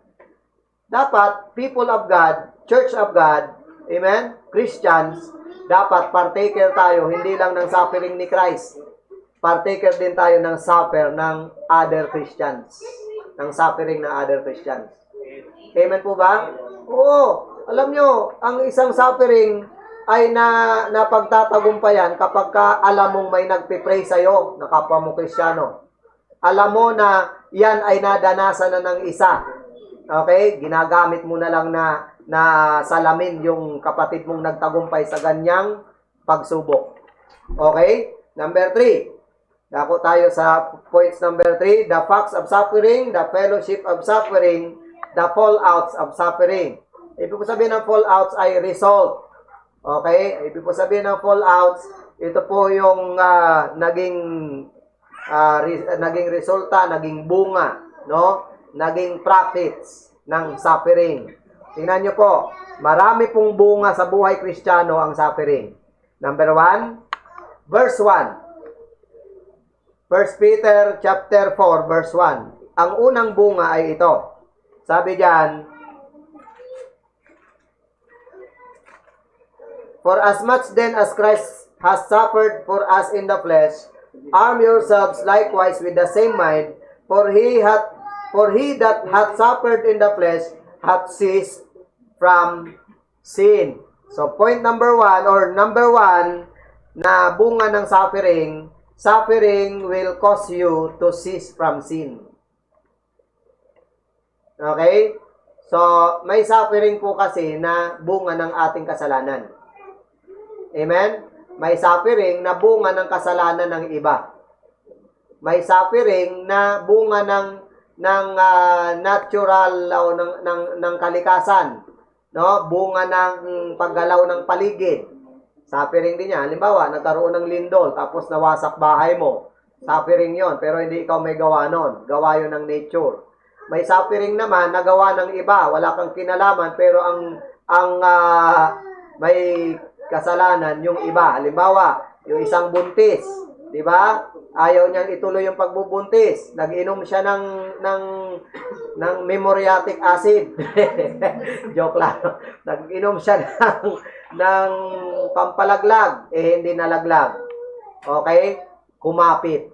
Dapat, people of God, church of God, amen? Christians, dapat partaker tayo, hindi lang ng suffering ni Christ. Partaker din tayo ng suffer ng other Christians. Ng suffering ng other Christians. Amen po ba? Oo. Alam nyo, ang isang suffering ay napagtatagumpayan kapag alam mong may nagpipray sa'yo na kapwa mo Kristiyano. Alam mo na yan ay nadanasan na ng isa. Okay? Ginagamit mo na lang na salamin yung kapatid mong nagtagumpay sa ganyang pagsubok. Okay? Number 3. Dako tayo sa points number 3. The facts of suffering, the fellowship of suffering, the fallouts of suffering. Ibig po sabihin ng fallouts ay result. Okay? Ibig po sabihin ng fallouts, ito po yung naging resulta, naging bunga, no? Naging profits ng suffering. Tingnan nyo po, marami pong bunga sa buhay Kristiyano ang suffering. Number 1, verse 1. 1 Peter chapter 4, verse 1. Ang unang bunga ay ito. Sabi diyan, for as much then as Christ has suffered for us in the flesh, arm yourselves likewise with the same mind, for he that hath suffered in the flesh hath ceased from sin. So point number 1 na bunga ng suffering will cause you to cease from sin. Okay? So, may suffering po kasi na bunga ng ating kasalanan. Amen? May suffering na bunga ng kasalanan ng iba. May suffering na bunga ng natural o ng kalikasan, no? Bunga ng paggalaw ng paligid. Suffering din yan. Halimbawa, nagkaroon ng lindol tapos nawasak bahay mo. Suffering yon, pero hindi ikaw may gawa nun. Gawa yon ng nature. May suffering naman na gawa ng iba. Wala kang kinalaman, pero ang may kasalanan yung iba. Halimbawa, yung isang buntis, di ba? Ayaw niyang ituloy yung pagbubuntis. Nag-inom siya ng memoriatic acid. Joke lang. Nag-inom siya ng pampalaglag. Hindi nalaglag. Okay? Kumapit.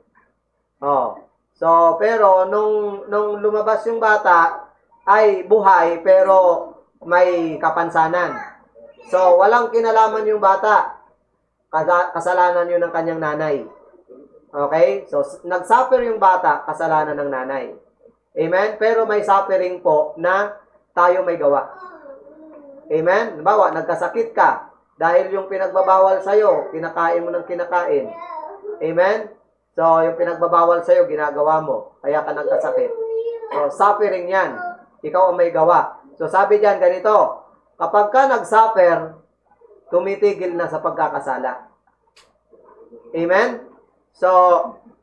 Oh. So, pero nung lumabas yung bata, ay buhay, pero may kapansanan. So, walang kinalaman yung bata. Kasalanan yun ng kanyang nanay. Okay? So, nag-suffer yung bata, kasalanan ng nanay. Amen? Pero may suffering po na tayo may gawa. Amen? Halimbawa, nagkasakit ka. Dahil yung pinagbabawal sa'yo, kinakain mo ng kinakain. Amen? So, yung pinagbabawal sa'yo, ginagawa mo. Kaya ka nagkasakit. So, suffering yan. Ikaw ang may gawa. So, sabi diyan ganito, kapag ka nag-suffer, tumitigil na sa pagkakasala. Amen? So,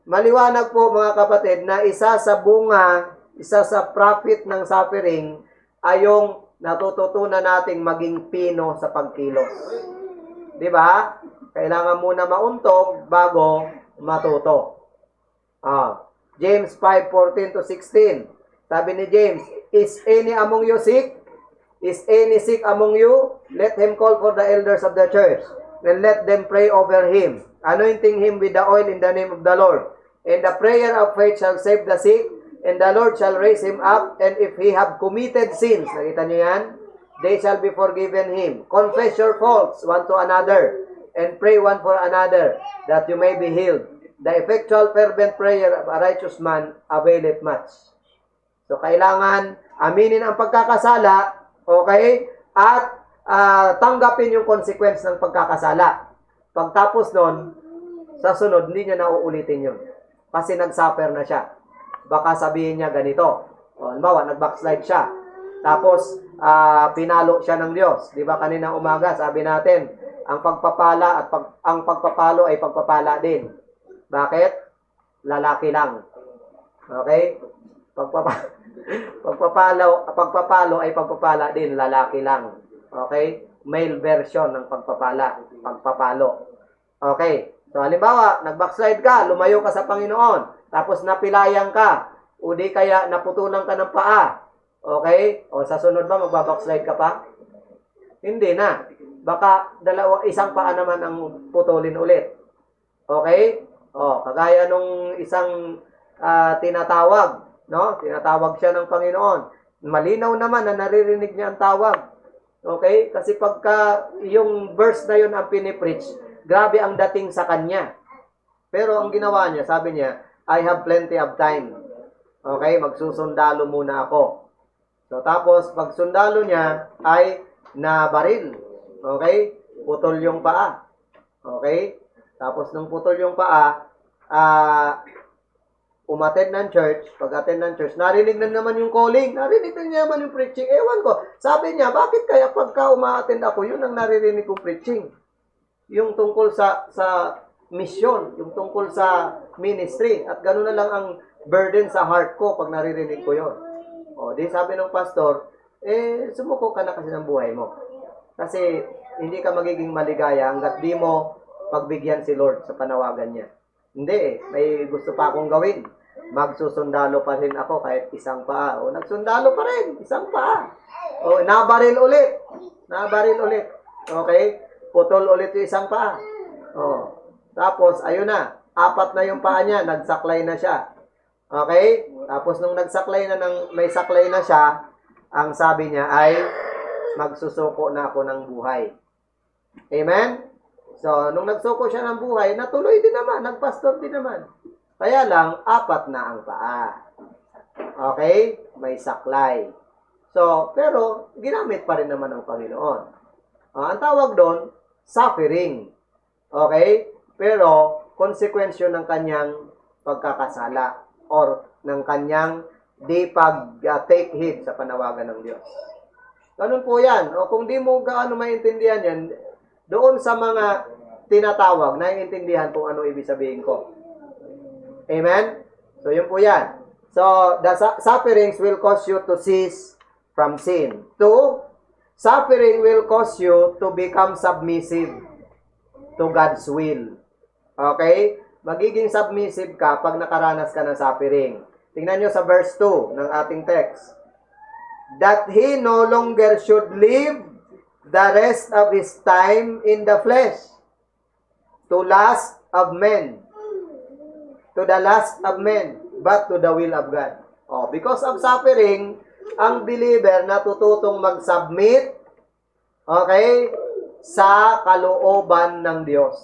maliwanag po mga kapatid na isa sa bunga, isa sa profit ng suffering ay yung natututunan nating maging pino sa pagkilos. Di ba? Kailangan muna mauntog bago matuto. James 5:14-16. Sabi ni James, is any among you sick? Is any sick among you? Let him call for the elders of the church, and let them pray over him, anointing him with the oil in the name of the Lord. And the prayer of faith shall save the sick, and the Lord shall raise him up, and if he have committed sins, nakita niyo yan? They shall be forgiven him. Confess your faults one to another, and pray one for another, that you may be healed. The effectual fervent prayer of a righteous man availeth much. So, kailangan aminin ang pagkakasala, okay? At tanggapin yung consequence ng pagkakasala. Pagtapos nun, sa sunod, hindi niya nauulitin yun. Kasi nag-suffer na siya. Baka sabihin niya ganito. Halimbawa, nag-backslide siya. Tapos, pinalo siya ng Diyos. Di ba kanina umaga, sabi natin, ang pagpapala at ang pagpapalo ay pagpapala din. Bakit? Lalaki lang. Okay? Pagpapalo ay pagpapala din, lalaki lang. Okay? Male version ng pagpapalo. Okay. So, halimbawa, nag-backslide ka, lumayo ka sa Panginoon, tapos napilayang ka, o di kaya naputulan ka ng paa. Okay? O sa sunod ba, magbabackslide ka pa? Hindi na. Baka isang paa naman ang putulin ulit. Okay? O, kagaya nung isang tinatawag, no? Tinatawag siya ng Panginoon. Malinaw naman na naririnig niya ang tawag. Okay? Kasi pagka yung verse na yun ang pinipreach, grabe ang dating sa kanya. Pero ang ginawa niya, sabi niya, I have plenty of time. Okay? Magsusundalo muna ako. So, tapos, pag sundalo niya, ay nabaril. Okay? Putol yung paa. Okay? Tapos, nung putol yung paa, umattend ng church. Pag-attend ng church, narinig na naman yung calling. Narinig na naman yung preaching. Ewan ko. Sabi niya, bakit kaya pagka uma-attend ako, yun ang naririnig kong preaching? Yung tungkol sa mission, yung tungkol sa ministry. At gano'n na lang ang burden sa heart ko pag naririnig ko yun. O, di sabi ng pastor, sumuko ka na kasi ng buhay mo. Kasi hindi ka magiging maligaya hanggat di mo pagbigyan si Lord sa panawagan niya. Hindi may gusto pa akong gawin. Magsusundalo pa rin ako kahit isang paa. O, nagsundalo pa rin, isang paa. O, nabaril ulit. Nabaril ulit. Okay? Putol ulit yung isang paa. O, tapos, ayun na. 4 na yung paa niya. Nagsaklay na siya. Okay? Tapos, nung nagsaklay na, may saklay na siya, ang sabi niya ay, magsusuko na ako ng buhay. Amen? So, nung nagsuko siya ng buhay, natuloy din naman. Nagpastor din naman. Kaya lang, 4 na ang paa. Okay? May saklay. So, pero, ginamit pa rin naman ng Panginoon. Ang tawag doon, suffering. Okay? Pero, konsekwensyo ng kanyang pagkakasala or ng kanyang di pag-take heed sa panawagan ng Diyos. Ganun po yan. O kung di mo gaano maintindihan yan, doon sa mga tinatawag, naiintindihan kung ano ibig sabihin ko. Amen? So, yun po yan. So, the sufferings will cause you to cease from sin. 2, suffering will cause you to become submissive to God's will. Okay? Magiging submissive ka pag nakaranas ka ng suffering. Tingnan nyo sa verse 2 ng ating text. That he no longer should live the rest of his time in the flesh, to lust of men, to the lust of men, but to the will of God. Oh, because of suffering, ang believer natututong mag-submit, okay, sa kalooban ng Diyos.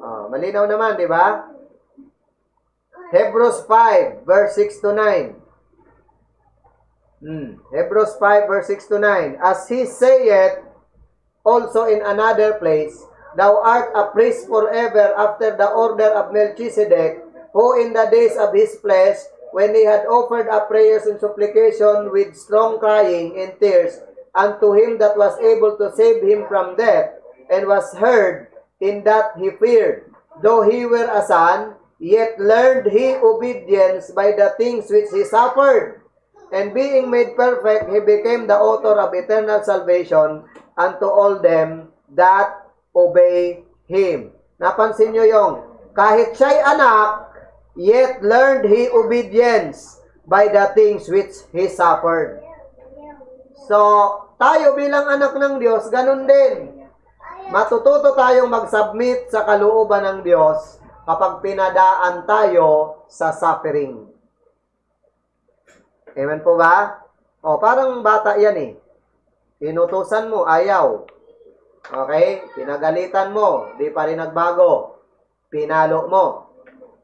Oh, malinaw naman, di ba? Hebrews 5, verse 6 to 9. Hebrews 5, verse 6 to 9. As he saith also in another place, Thou art a priest forever after the order of Melchizedek, who in the days of his flesh, when he had offered up prayers and supplication with strong crying and tears unto him that was able to save him from death, and was heard in that he feared. Though he were a son, yet learned he obedience by the things which he suffered. And being made perfect, he became the author of eternal salvation unto all them that obey him. Napansin nyo yung, kahit siya'y anak, yet learned he obedience by the things which he suffered. So, tayo bilang anak ng Diyos, ganun din. Matututo tayong mag-submit sa kalooban ng Diyos kapag pinadaan tayo sa suffering. Amen po ba? O, parang bata yan eh. Inutusan mo, ayaw. Okay? Pinagalitan mo, di pa rin nagbago. Pinalo mo.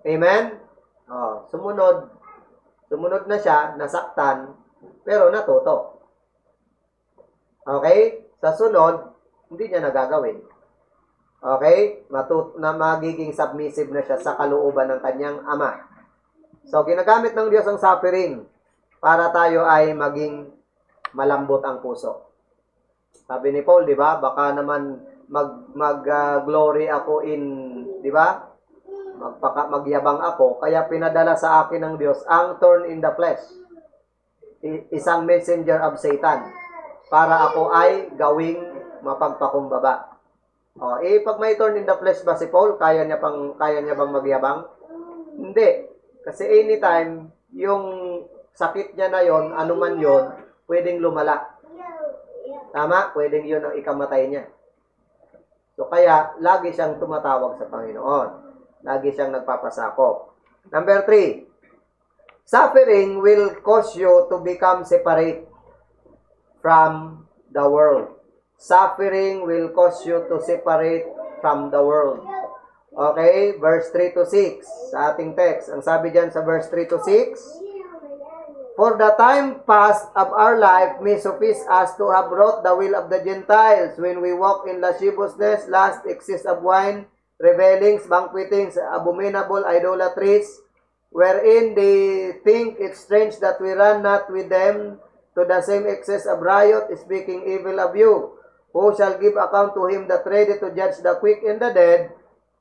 Amen? O, sumunod. Sumunod na siya, nasaktan, pero natuto. Okay? Sa sunod, hindi niya nagagawin. Okay? Magiging submissive na siya sa kalooban ng kanyang ama. So, ginagamit ng Diyos ang suffering para tayo ay maging malambot ang puso. Sabi ni Paul, di ba? Baka naman mag-glory ako in, di ba? magyabang ako, kaya pinadala sa akin ng Diyos ang thorn in the flesh. Isang messenger of Satan para ako ay gawing mapagpakumbaba. Pag may thorn in the flesh ba si Paul, kaya niya bang magyabang? Hindi. Kasi anytime, yung sakit niya na yon, anuman yon, pwedeng lumala. Tama? Pwedeng yun ang ikamatay niya. So, kaya, lagi siyang tumatawag sa Panginoon. Lagi siyang nagpapasakop. Number 3, suffering will cause you to become separate from the world. Suffering will cause you to separate from the world. Okay? Verse 3 to 6 sa ating text. Ang sabi dyan sa verse 3 to 6, for the time past of our life may suffice us to have wrought the will of the Gentiles when we walk in lasciviousness, lust, excess of wine, revelings, banquetings, abominable idolatries, wherein they think it strange that we run not with them to the same excess of riot, speaking evil of you. Who shall give account to him that ready to judge the quick and the dead?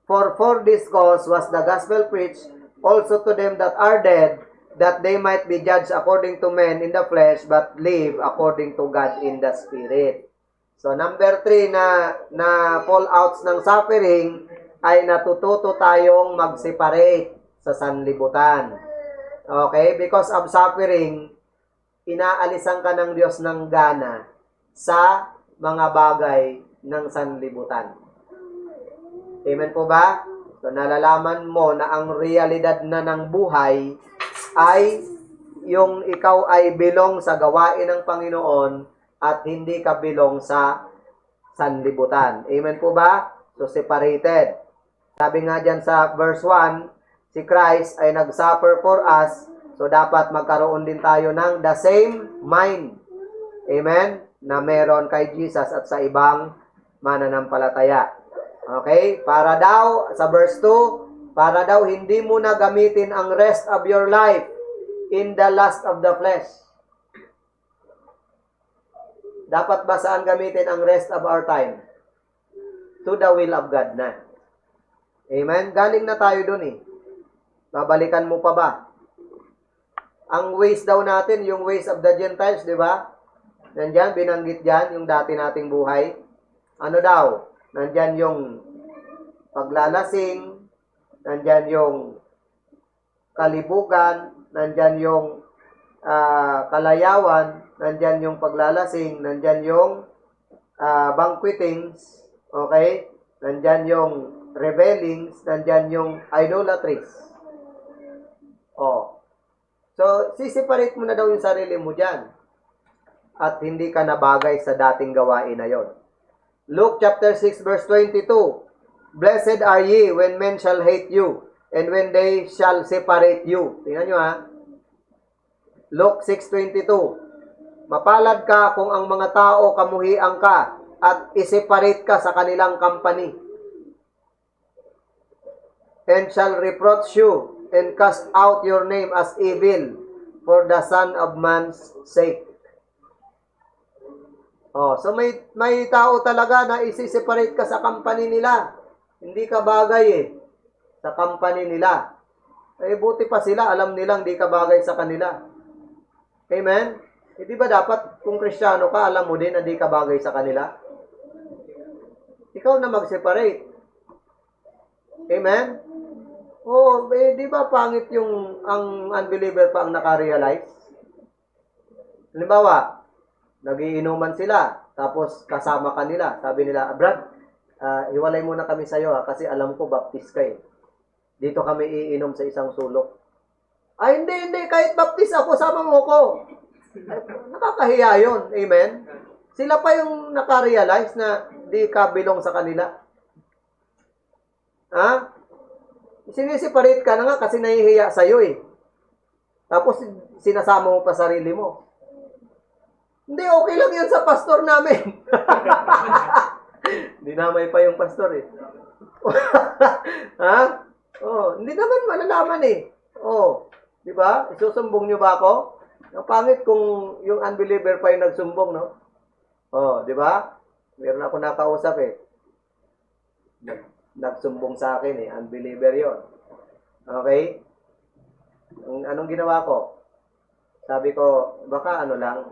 For this cause was the gospel preached also to them that are dead, that they might be judged according to men in the flesh, but live according to God in the Spirit. So number 3 na fallouts ng suffering ay natututo tayong mag-separate sa sanlibutan. Okay? Because of suffering, inaalisan ka ng Diyos ng gana sa mga bagay ng sanlibutan. Amen po ba? So, nalalaman mo na ang realidad na ng buhay ay yung ikaw ay belong sa gawain ng Panginoon at hindi ka belong sa sanlibutan. Amen po ba? So, separated. Sabi nga dyan sa verse 1, si Christ ay nag-suffer for us, so dapat magkaroon din tayo ng the same mind. Amen? Na meron kay Jesus at sa ibang mananampalataya. Okay? Para daw, sa verse 2, para daw hindi mo na gamitin ang rest of your life in the lust of the flesh. Dapat ba saan gamitin ang rest of our time? To the will of God na. Amen? Galing na tayo dun eh. Babalikan mo pa ba? Ang ways daw natin, yung ways of the Gentiles, di ba? Nandyan, binanggit dyan, yung dati nating buhay. Ano daw? Nandyan yung paglalasing, nandyan yung kalibugan, nandyan yung kalayawan, nandyan yung paglalasing, nandyan yung banquetings, okay? Nandyan yung revelings, nandyan yung idolatries. So, sisiparate mo na daw yung sarili mo dyan. At hindi ka nabagay sa dating gawain na yon. Luke chapter 6 verse 22, blessed are ye when men shall hate you, and when they shall separate you. Tingnan nyo ha. Luke 6:22, mapalad ka kung ang mga tao kamuhian ka at iseparate ka sa kanilang company, and shall reproach you and cast out your name as evil for the Son of Man's sake. So may tao talaga na isi-separate ka sa company nila. Hindi ka bagay sa company nila. Buti pa sila, alam nilang hindi ka bagay sa kanila. Amen? Di ba dapat kung Kristiyano ka, alam mo din na hindi ka bagay sa kanila? Ikaw na mag-separate. Amen? Di ba pangit yung ang unbeliever pa ang nakarealize? Halimbawa, nagiinuman sila, tapos kasama ka nila. Sabi nila, Brad, hiwalay muna kami sa'yo kasi alam ko baptist ka eh. Dito kami iinom sa isang sulok. Hindi, kahit baptist ako, sama mo ko. Nakakahiya yun, amen? Sila pa yung nakarealize na di ka belong sa kanila. Sinisiparate ka na nga kasi nahihiya sa'yo eh. Tapos sinasama mo pa sarili mo. Hindi, okay lang yan sa pastor namin. Dinamay pa yung pastor eh. Hindi naman malalaman eh. Di ba? Isusumbong nyo ba ako? Ang pangit kung yung unbeliever pa yung nagsumbong, no? Di ba? Meron ako nakausap eh. Nagsumbong sa akin eh. Unbeliever yon. Okay? Anong ginawa ko? Sabi ko, baka ano lang,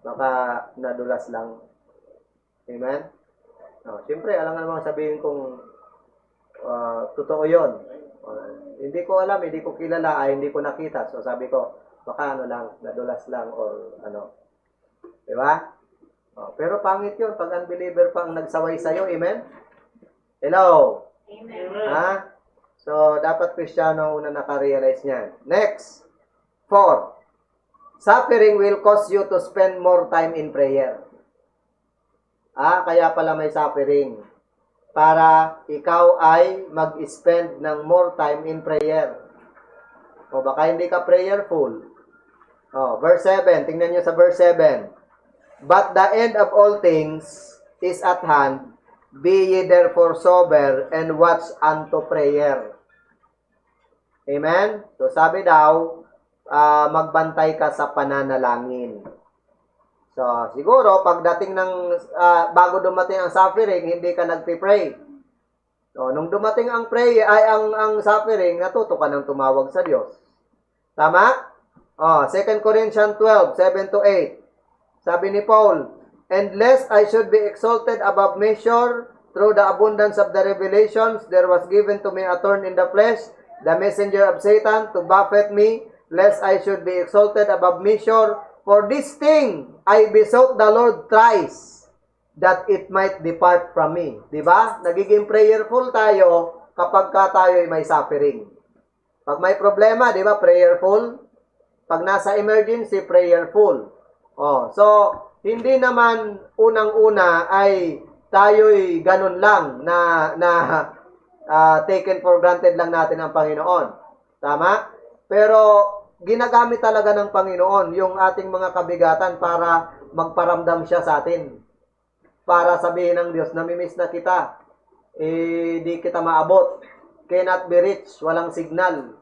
baka nadulas lang. Amen? Siyempre, alam nga naman sabihin kung totoo yun. Hindi ko alam, hindi ko kilala, hindi ko nakita. So sabi ko, baka ano lang, nadulas lang or ano. Diba? Pero pangit yun pag unbeliever pa ang nagsaway sa'yo. Amen? Hello? Amen. Ha? So, dapat Kristiyano ang una nakarealize niyan. Next. 4. Suffering will cause you to spend more time in prayer. Kaya pala may suffering. Para ikaw ay mag-spend ng more time in prayer. O baka hindi ka prayerful. Verse 7. Tingnan nyo sa verse 7. But the end of all things is at hand. Be ye therefore sober and watch unto prayer. Amen? So sabi daw, magbantay ka sa pananalangin. So, siguro, pagdating ng, bago dumating ang suffering, hindi ka nagpipray. So, nung dumating ang ang suffering, natuto ka ng tumawag sa Diyos. Tama? 2 Corinthians 12, 7-8. Sabi ni Paul, and lest I should be exalted above measure through the abundance of the revelations, there was given to me a thorn in the flesh, the messenger of Satan, to buffet me, lest I should be exalted above measure. For this thing, I besought the Lord thrice, that it might depart from me. Diba? Nagiging prayerful tayo kapag tayo ay may suffering. Pag may problema, diba? Prayerful. Pag nasa emergency, prayerful. So, hindi naman unang-una ay tayo'y ganun lang na taken for granted lang natin ang Panginoon. Tama? Pero ginagamit talaga ng Panginoon yung ating mga kabigatan para magparamdam siya sa atin. Para sabihin ng Diyos, namimiss na kita. Di kita maabot. Cannot be reached. Walang signal.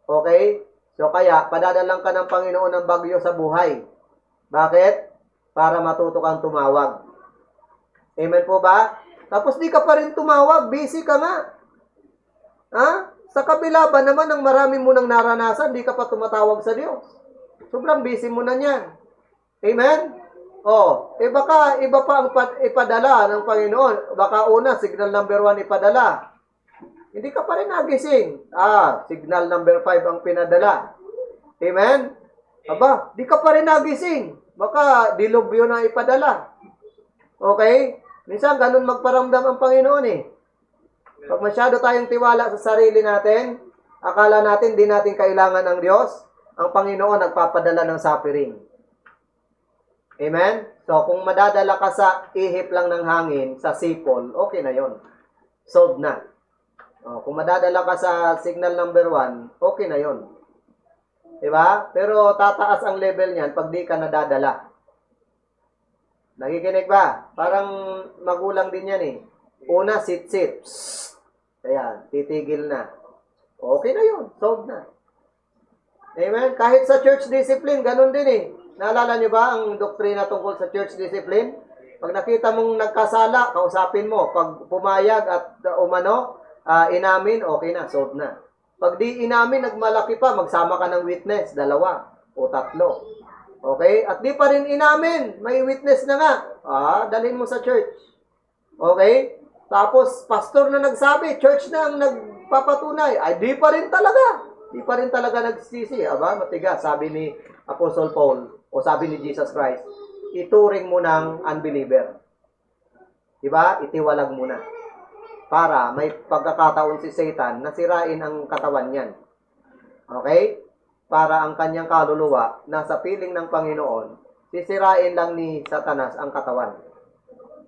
Okay? So kaya, padadalang ka ng Panginoon ng bagyo sa buhay. Bakit? Para matuto kang tumawag. Amen po ba? Tapos di ka pa rin tumawag. Busy ka nga. Sa kabila ba naman ng marami mo nang naranasan, di ka pa tumatawag sa Diyos. Sobrang busy mo na niyan. Amen? Baka iba pa ang ipadala ng Panginoon. Baka una, signal number 1 ipadala. Hindi ka pa rin nagising. Signal number 5 ang pinadala. Amen? Aba, di ka pa rin nagising. Baka dilubyo na ipadala. Okay? Minsan, ganun magparamdam ang Panginoon eh. Pag masyado tayong tiwala sa sarili natin, akala natin di natin kailangan ng Diyos, ang Panginoon nagpapadala ng suffering. Amen? So, kung madadala ka sa ihip lang ng hangin, sa sipol, okay na yon. Solved na. Kung madadala ka sa signal number 1, okay na yon. Diba? Pero tataas ang level niyan pag di ka nadadala. Nakikinig ba? Parang magulang din yan eh. Una, sit-sit. Ayan, titigil na. Okay na yun. Solved na. Amen? Kahit sa church discipline, ganun din eh. Naalala niyo ba ang doktrina tungkol sa church discipline? Pag nakita mong nagkasala, kausapin mo. Pag pumayag at inamin, okay na, solved na. Pag di inamin, nagmalaki pa, magsama ka ng witness, 2 o 3. Okay? At di pa rin inamin, may witness na nga. Dalhin mo sa church. Okay? Tapos, pastor na nagsabi, church na ang nagpapatunay. Ay, di pa rin talaga. Di pa rin talaga nagsisi. Matigas, sabi ni Apostle Paul, o sabi ni Jesus Christ, ituring mo ng unbeliever. Diba? Itiwalag mo na. Para may pagkakataon si Satan na sirain ang katawan niyan. Okay? Para ang kanyang kaluluwa, nasa piling ng Panginoon, sisirain lang ni Satanas ang katawan.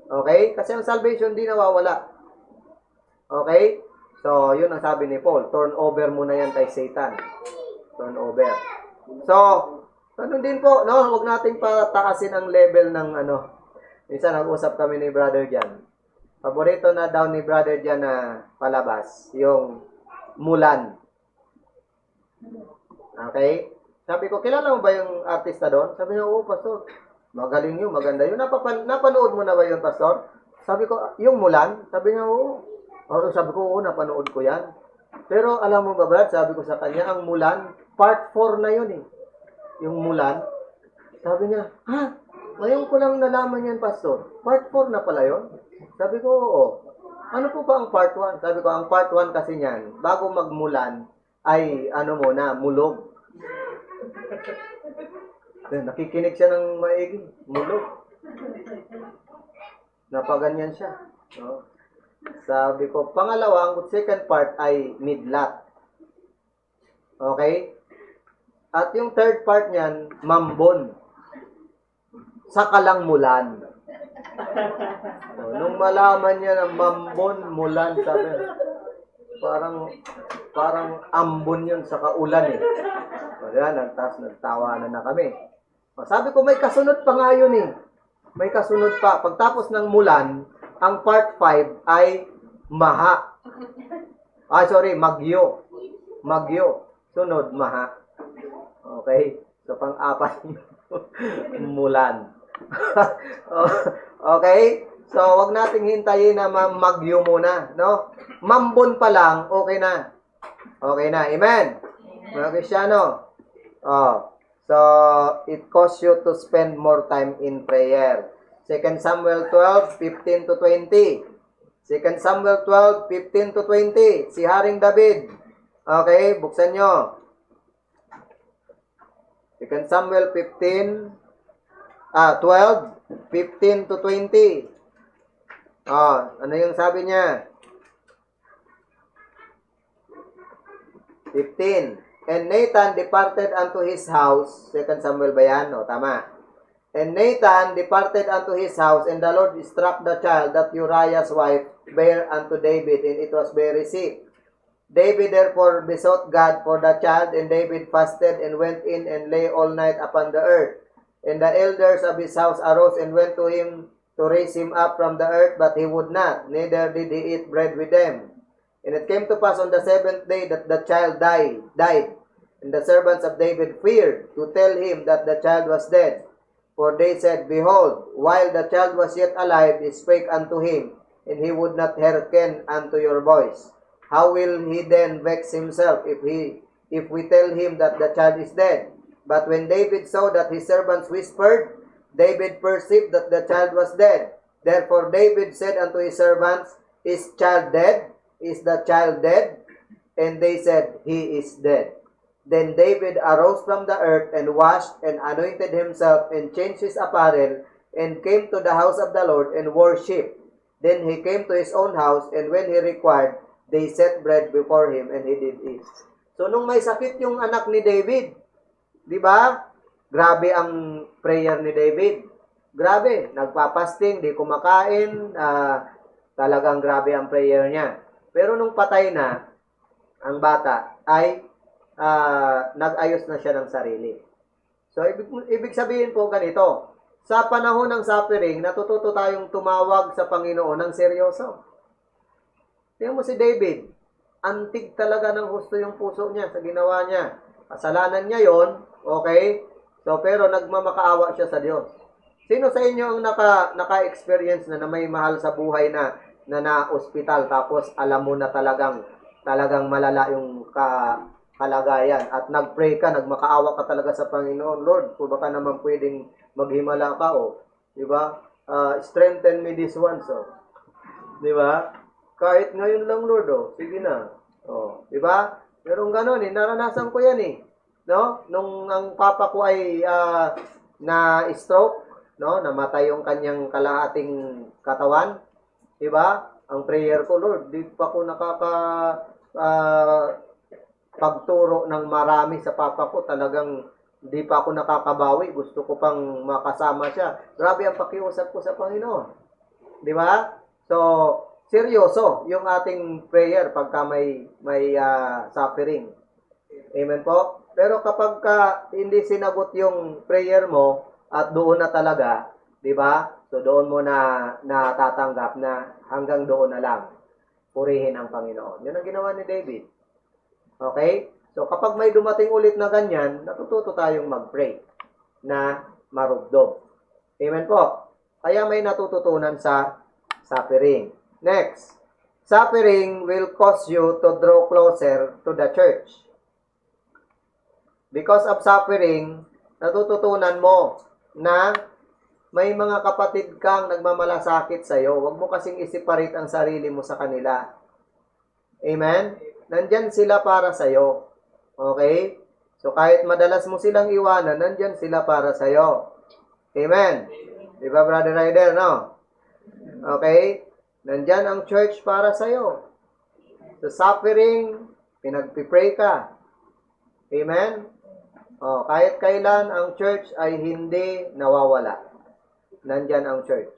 Okay? Kasi ang salvation di nawawala. Okay? So, yun ang sabi ni Paul. Turn over muna yan kay Satan. Turn over. So, ganun din po, no? Huwag nating pataasin ang level ng Minsan nag-usap kami ni Brother Jan. Paborito na daw ni Brother Jan na palabas, yung Mulan. Okay? Sabi ko, kilala mo ba yung artista doon? Sabi niya, oo, pastor. Magaling yun, maganda yun. Napanood mo na ba yun, pastor? Sabi ko, yung Mulan? Sabi niya, oo. Sabi ko, oo, napanood ko yan. Pero alam mo ba, Brad, sabi ko sa kanya, ang Mulan, part 4 na yun eh. Yung Mulan. Sabi niya, ha? Ngayon ko lang nalaman yan, Pastor. Part 4 na pala yun? Sabi ko, oo. Ano po ba ang part 1? Sabi ko, ang part 1 kasi niyan, bago magmulan, ay ano muna, mulog. Nakikinig siya ng maigi. Mulog. Napaganyan siya. No? Sabi ko, pangalawa, ang second part ay midlat. Okay? At yung third part niyan, mambon. Sa kalangmulan. So, nung malaman niya na mambon, mulan, sabi, parang ambon yun sa kaulan eh. So, yan, nagtawanan na kami. O, sabi ko, may kasunod pa nga yun eh. May kasunod pa. Pagtapos ng mulan, ang part 5 ay maha. Magyo. Magyo. Sunod, maha. Okay? So, pang-apat mulan. Okay? So, wag nating hintayin na magyo muna, no? Mambon pa lang, okay na. Okay na. Amen? Mga Kristiyano. So, it costs you to spend more time in prayer. 2 Samuel 12, 15 to 20. 2 Samuel 12, 15 to 20. Si Haring David. Okay, buksan nyo. 2 Samuel 12, 15 to 20. Ano yung sabi niya? 15. And Nathan departed unto his house. 2 Samuel ba yan? Tama. And Nathan departed unto his house, and the Lord struck the child that Uriah's wife bare unto David, and it was very sick. David therefore besought God for the child, and David fasted and went in and lay all night upon the earth. And the elders of his house arose and went to him to raise him up from the earth, but he would not, neither did he eat bread with them. And it came to pass on the 7th day that the child died. And the servants of David feared to tell him that the child was dead. For they said, Behold, while the child was yet alive, he spake unto him, and he would not hearken unto your voice. How will he then vex himself if we tell him that the child is dead? But when David saw that his servants whispered, David perceived that the child was dead. Therefore David said unto his servants, Is child dead? Is the child dead? And they said, He is dead. Then David arose from the earth and washed and anointed himself and changed his apparel and came to the house of the Lord and worshipped. Then he came to his own house, and when he required, they set bread before him, and he did eat. So nung may sakit yung anak ni David, di ba? Grabe ang prayer ni David. Grabe, nagpapasting, di kumakain, talagang grabe ang prayer niya. Pero nung patay na ang bata, ay nag-ayos na siya ng sarili. So, ibig sabihin po ganito, sa panahon ng suffering, natututo tayong tumawag sa Panginoon ng seryoso. Tingnan mo si David, antig talaga ng husto yung puso niya sa ginawa niya. Kasalanan niya yon, okay? So, pero nagmamakaawa siya sa Diyos. Sino sa inyo ang naka-experience na may mahal sa buhay na na-hospital tapos alam mo na talagang malala yung kalagayan at nag-pray ka, nagmakaawa ka talaga sa Panginoon, Lord, kung baka naman pwedeng maghimala ka, di ba? Strengthen me this one, so. Di ba? Kahit ngayon lang, Lord, sige na. Di ba? Pero gano'n, naranasan ko yan, no? Nung ang papa ko ay na-stroke, no? Namatay yung kanyang kalahating katawan, di ba? Ang prayer ko, Lord, di pa ko pagturo ng marami sa papa ko, talagang di pa ako nakakabawi. Gusto ko pang makasama siya. Grabe ang pakiusap ko sa Panginoon. Di ba? So, seryoso yung ating prayer pagka may suffering. Amen po? Pero kapag hindi sinagot yung prayer mo at doon na talaga, di ba? So, doon mo na natatanggap na hanggang doon na lang. Purihin ang Panginoon. Yun ang ginawa ni David. Okay? So, kapag may dumating ulit na ganyan, natututo tayong mag-pray na marugdog. Amen po? Kaya may natututunan sa suffering. Next. suffering will cause you to draw closer to the church. Because of suffering, natututunan mo na may mga kapatid kang nagmamalasakit sa'yo. Huwag mo kasing isiparate ang sarili mo sa kanila. Amen? Nandyan sila para sa'yo. Okay? So kahit madalas mo silang iwanan, nandyan sila para sa'yo. Amen? Di ba, Brother Ryder, no? Okay? Nandyan ang church para sa'yo. Sa suffering, pinagpipray ka. Amen? Kahit kailan ang church ay hindi nawawala. Nandyan ang church.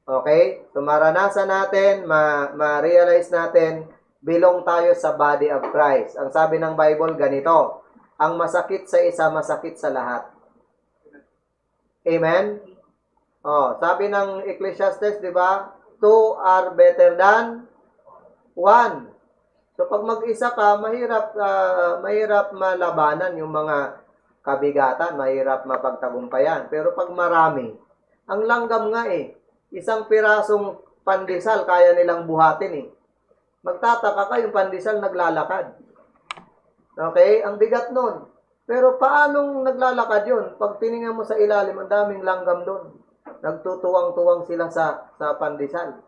Okay? So maranasan natin, ma-realize natin, belong tayo sa body of Christ. Ang sabi ng Bible, ganito, ang masakit sa isa, masakit sa lahat. Amen? Sabi ng Ecclesiastes, di ba? Two are better than one. So pag mag-isa ka, mahirap malabanan yung mga kabigatan, mahirap mapagtagumpayan. Pero pag marami, ang langgam nga isang pirasong pandesal kaya nilang buhatin Magtataka ka yung pandesal naglalakad. Okay? Ang bigat nun. Pero paanong naglalakad yun? Pag tiningnan mo sa ilalim, ang daming langgam doon. Nagtutuwang-tuwang sila sa pandesal.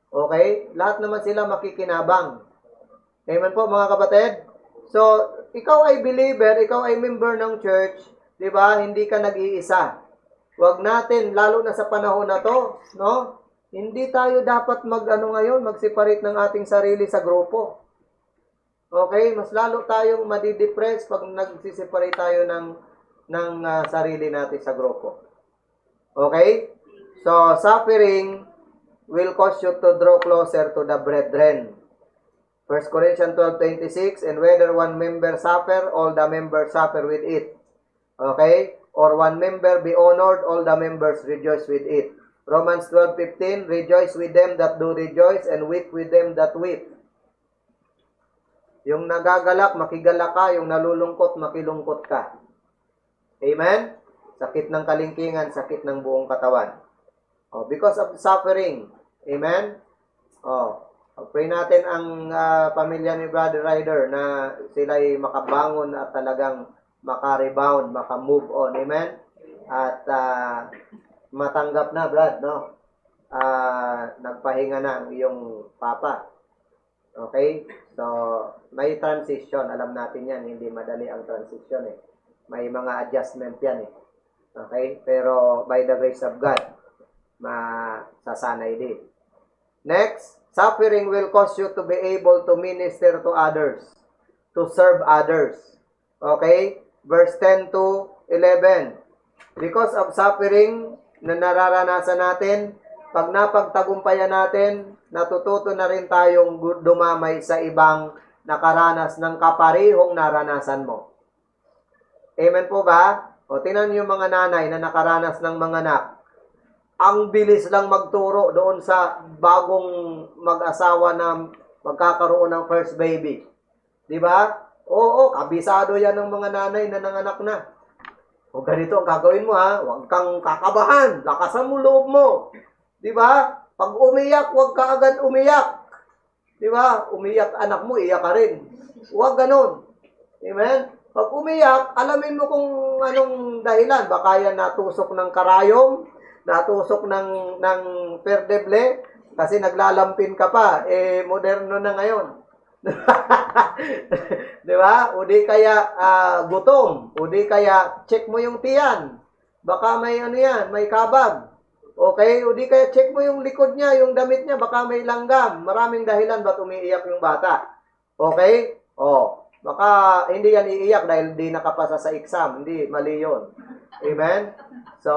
Okay? Lahat naman sila makikinabang. Amen po mga kapatid? So, ikaw ay believer, ikaw ay member ng church, di ba? Hindi ka nag-iisa. Huwag natin, lalo na sa panahon na to, no? Hindi tayo dapat mag-separate ng ating sarili sa grupo. Okay? Mas lalo tayong madidepress pag nag-separate tayo ng sarili natin sa grupo. Okay? So, suffering will cause you to draw closer to the brethren. 1 Corinthians 12:26, and whether one member suffer, all the members suffer with it. Okay? Or one member be honored, all the members rejoice with it. Romans 12:15, rejoice with them that do rejoice, and weep with them that weep. Yung nagagalak, makigalak ka. Yung nalulungkot, makilungkot ka. Amen? Sakit ng kalingkingan, sakit ng buong katawan. Because of suffering. Amen? Pray natin ang pamilya ni Brother Ryder na sila'y makabangon at talagang makarebound, makamove on. Amen? At matanggap na, Brad, no? Nagpahinga na ang iyong papa. Okay? So, may transition. Alam natin yan. Hindi madali ang transition May mga adjustment yan Okay? Pero by the grace of God, masasanay din. Next, suffering will cause you to be able to minister to others, to serve others. Okay? Verse 10 to 11. Because of suffering na nararanasan natin, pag napagtagumpayan natin, natututo na rin tayong dumamay sa ibang nakaranas ng kaparehong naranasan mo. Amen po ba? Tingnan niyo yung mga nanay na nakaranas ng mga anak. Ang bilis lang magturo doon sa bagong mag-asawa na magkakaroon ng first baby. Di ba? Oo, kabisado yan ng mga nanay na nanganak na. O ganito ang gagawin mo huwag kang kakabahan, lakasan mo loob mo. Di ba? Pag umiyak, huwag ka agad umiyak. Di ba? Umiyak anak mo, iyak ka rin. Huwag ganun. Amen? Pag umiyak, alamin mo kung anong dahilan. Baka yan natusok ng karayom, natusok ng perdeble, kasi naglalampin ka pa. Moderno na ngayon. Di ba? O di kaya gutom. O di kaya check mo yung tiyan. Baka may may kabag. Okay? O di kaya check mo yung likod niya, yung damit niya, baka may langgam. Maraming dahilan ba't umiiyak yung bata. Okay? Baka hindi yan iiyak dahil di nakapasa sa exam. Hindi, mali yun. Amen? So,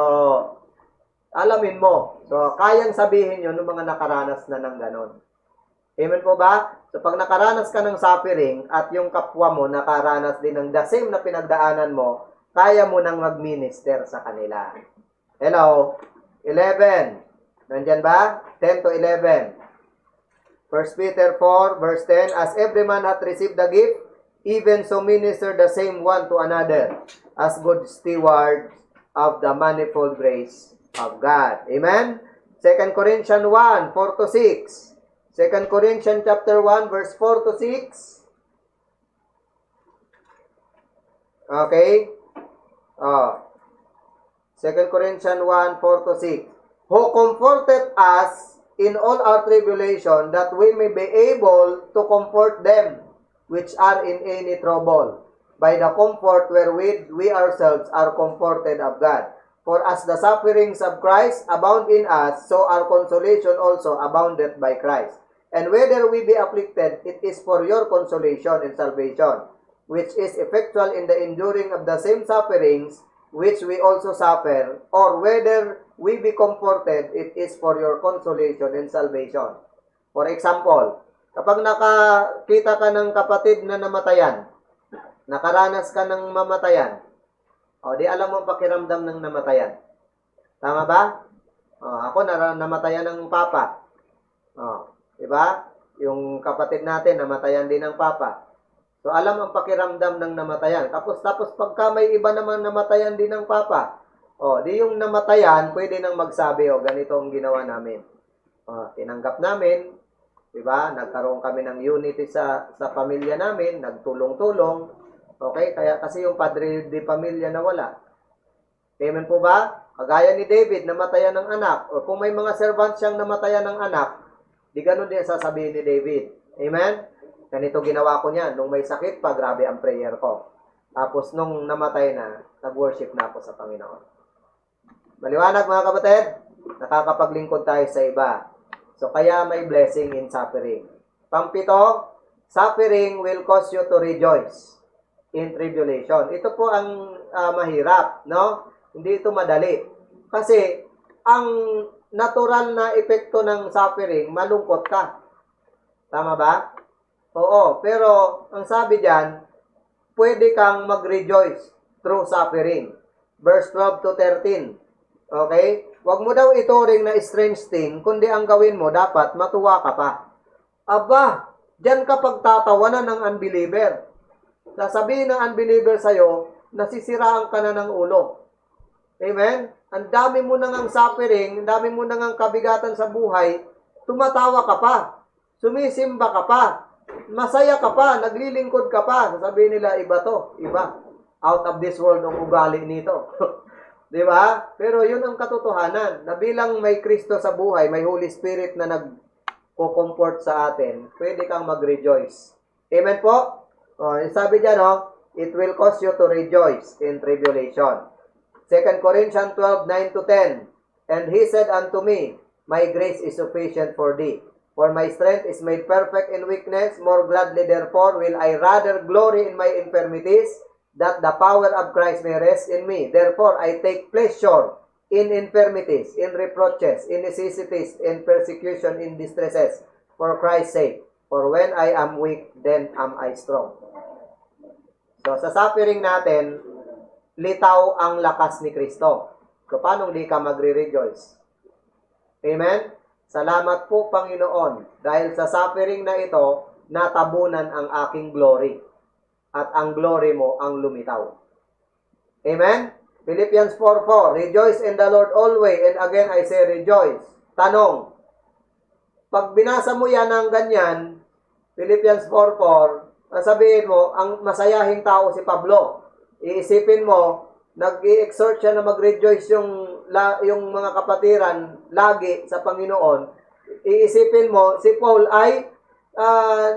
alamin mo. So, kayang sabihin yun ng mga nakaranas na ng ganon. Amen po ba? So, pag nakaranas ka ng suffering at yung kapwa mo nakaranas din ng the same na pinagdaanan mo, kaya mo nang mag-minister sa kanila. Hello? 11. Nandyan ba? 10 to 11. 1 Peter 4, verse 10, as every man hath received the gift, even so minister the same one to another, as good stewards of the manifold grace of God. Amen? 2 Corinthians 1, 4 to 6. 2 Corinthians chapter 1, verse 4 to 6. Okay? 2 Corinthians 1, 4 to 6. Who comforted us in all our tribulation, that we may be able to comfort them which are in any trouble, by the comfort wherewith we ourselves are comforted of God. For as the sufferings of Christ abound in us, so our consolation also aboundeth by Christ. And whether we be afflicted, it is for your consolation and salvation, which is effectual in the enduring of the same sufferings which we also suffer, or whether we be comforted, it is for your consolation and salvation. For example, kapag nakakita ka ng kapatid na namatayan, nakaranas ka ng mamatayan, di alam mo ang pakiramdam ng namatayan. Tama ba? Ako, namatayan ng papa. Diba? Yung kapatid natin, namatayan din ng papa. So, alam ang pakiramdam ng namatayan. Tapos pagka may iba naman namatayan din ng papa, di yung namatayan, pwede nang magsabi, ganito ang ginawa namin. Tinanggap namin, diba? Nagkaroon kami ng unity sa pamilya namin, nagtulong-tulong. Okay? Kaya kasi yung padre de pamilya na wala. Amen po ba? Kagaya ni David, namatayan ng anak. O kung may mga servants siyang namatayan ng anak, di ganun din sasabihin ni David. Amen? Ganito ginawa ko niyan. Nung may sakit pa, grabe ang prayer ko. Tapos nung namatay na, nag-worship na ako sa Panginoon. Maliwanag mga kapatid? Nakakapaglingkod tayo sa iba. So kaya may blessing in suffering. Pampito, suffering will cause you to rejoice in tribulation. Ito po ang mahirap, no? Hindi ito madali. Kasi ang natural na epekto ng suffering, malungkot ka. Tama ba? Oo, pero ang sabi diyan, pwede kang mag-rejoice through suffering. Verse 12 to 13. Okay? Huwag mo daw ituring na strange thing, kundi ang gawin mo, dapat matuwa ka pa. Aba, diyan ka pagtatawanan ng unbeliever. Sasabihin ng unbeliever sa'yo, nasisiraan ka na ng ulo. Amen? Ang dami mo nang suffering, ang dami mo nang kabigatan sa buhay, tumatawa ka pa, sumisimba ka pa, masaya ka pa, naglilingkod ka pa. Sasabihin nila, iba to, iba. Out of this world ang ugali nito. Di ba? Pero yun ang katotohanan, na bilang may Kristo sa buhay, may Holy Spirit na nagko-comfort sa atin, pwede kang mag-rejoice. Amen po? Sabi dyan, it will cause you to rejoice in tribulation. 2 Corinthians 12, 9 to 10. And he said unto me, my grace is sufficient for thee, for my strength is made perfect in weakness. More gladly therefore will I rather glory in my infirmities, that the power of Christ may rest in me. Therefore I take pleasure in infirmities, in reproaches, in necessities, in persecution, in distresses, for Christ's sake. For when I am weak, then am I strong. So sa suffering natin, litaw ang lakas ni Kristo. So, paano di ka magre-rejoice? Amen? Salamat po, Panginoon, dahil sa suffering na ito, natabunan ang aking glory. At ang glory mo ang lumitaw. Amen? Philippians 4:4, rejoice in the Lord always, and again I say rejoice. Tanong, pag binasa mo yan ng ganyan, Philippians 4:4, sabihin mo, ang masayahing tao si Pablo. Iisipin mo, nag-i-exhort siya na mag-rejoice yung mga kapatiran lagi sa Panginoon. Iisipin mo, si Paul ay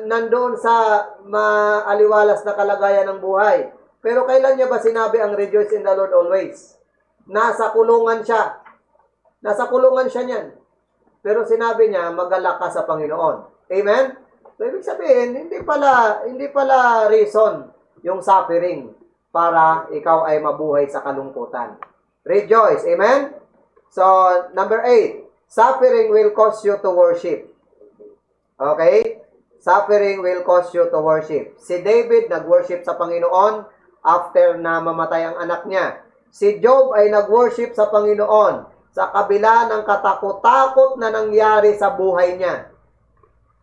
nandoon sa maaliwalas na kalagayan ng buhay. Pero kailan niya ba sinabi ang rejoice in the Lord always? Nasa kulungan siya. Nasa kulungan siya niyan. Pero sinabi niya, magalak ka sa Panginoon. Amen? So, ibig sabihin, hindi pala reason yung suffering para ikaw ay mabuhay sa kalungkutan. Rejoice. Amen? So, number 8, suffering will cause you to worship. Okay? Suffering will cause you to worship. Si David nag-worship sa Panginoon after na mamatay ang anak niya. Si Job ay nag-worship sa Panginoon sa kabila ng katakot-takot na nangyari sa buhay niya.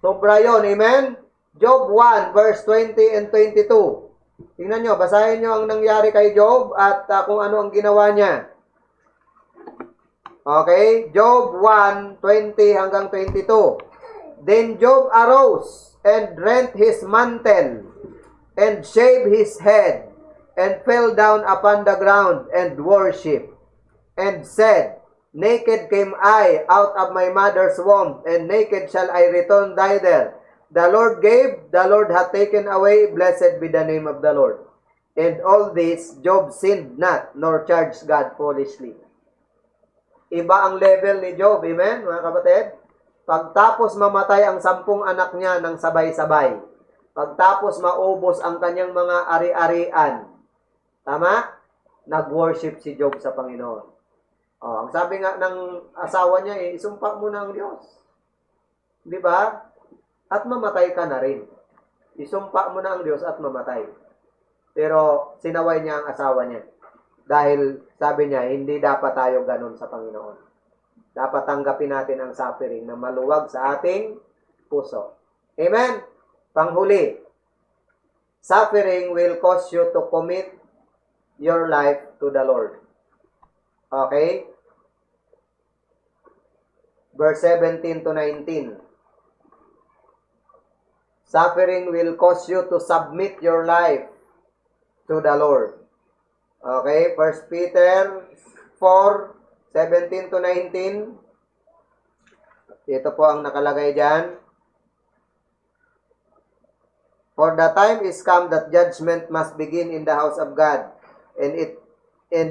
Sobra yun. Amen? Job 1, verse 20 and 22. Tingnan nyo, basahin nyo ang nangyari kay Job at kung ano ang ginawa niya. Okay? Job 1, 20 hanggang 22. Then Job arose and rent his mantle and shaved his head and fell down upon the ground and worshipped and said, Naked came I out of my mother's womb, and naked shall I return thither. The Lord gave, the Lord hath taken away, blessed be the name of the Lord. And all this, Job sinned not, nor charged God foolishly. Iba ang level ni Job, amen, mga kapatid? Pagtapos mamatay ang 10 anak niya ng sabay-sabay, pagtapos maubos ang kanyang mga ari-arian, tama? Nag-worship si Job sa Panginoon. Ang sabi nga ng asawa niya, isumpa mo na ang Diyos. Di ba? At mamatay ka na rin. Isumpa mo na ang Diyos at mamatay. Pero sinaway niya ang asawa niya. Dahil sabi niya, hindi dapat tayo ganun sa Panginoon. Dapat tanggapin natin ang suffering na maluwag sa ating puso. Amen? Panghuli, suffering will cause you to commit your life to the Lord. Okay? Verse 17 to 19. Suffering will cause you to submit your life to the Lord. Okay? 1 Peter 4:17 to 19. Ito po ang nakalagay dyan. For the time is come that judgment must begin in the house of God. And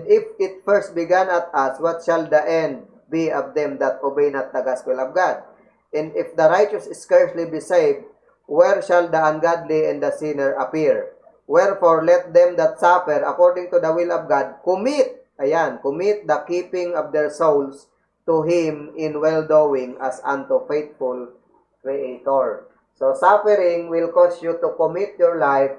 if it first began at us, what shall the end be of them that obey not the gospel of God? And if the righteous scarcely be saved, where shall the ungodly and the sinner appear? Wherefore let them that suffer according to the will of God commit the keeping of their souls to Him in well-doing as unto faithful Creator. So, suffering will cause you to commit your life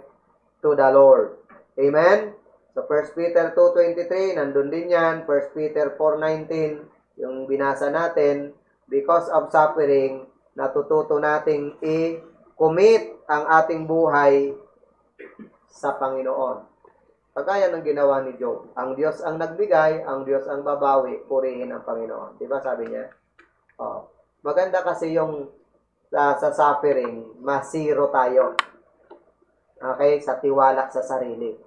to the Lord. Amen? So, 1 Peter 2:23, nandun din yan. 1 Peter 4:19, yung binasa natin, because of suffering, natututo nating i-commit ang ating buhay sa Panginoon. Kagaya ng ginawa ni Job. Ang Diyos ang nagbigay, ang Diyos ang babawi, purihin ang Panginoon. Diba sabi niya? Maganda kasi yung sa suffering, masiro tayo. Okay? Sa tiwala sa sarili.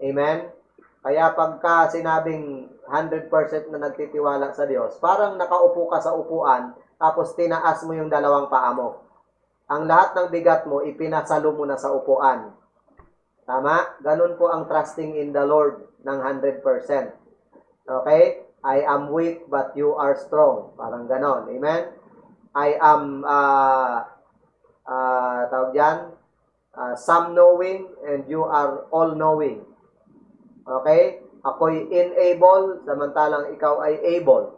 Amen? Kaya pagka sinabing 100% na nagtitiwala sa Diyos, parang nakaupo ka sa upuan, tapos tinaas mo yung 2 paa mo. Ang lahat ng bigat mo, ipinasalo mo na sa upuan. Tama? Ganun po ang trusting in the Lord ng 100%. Okay? I am weak but you are strong. Parang ganon. Amen? I am, tawag dyan, some knowing and you are all knowing. Okay? Ako'y unable, samantalang ikaw ay able.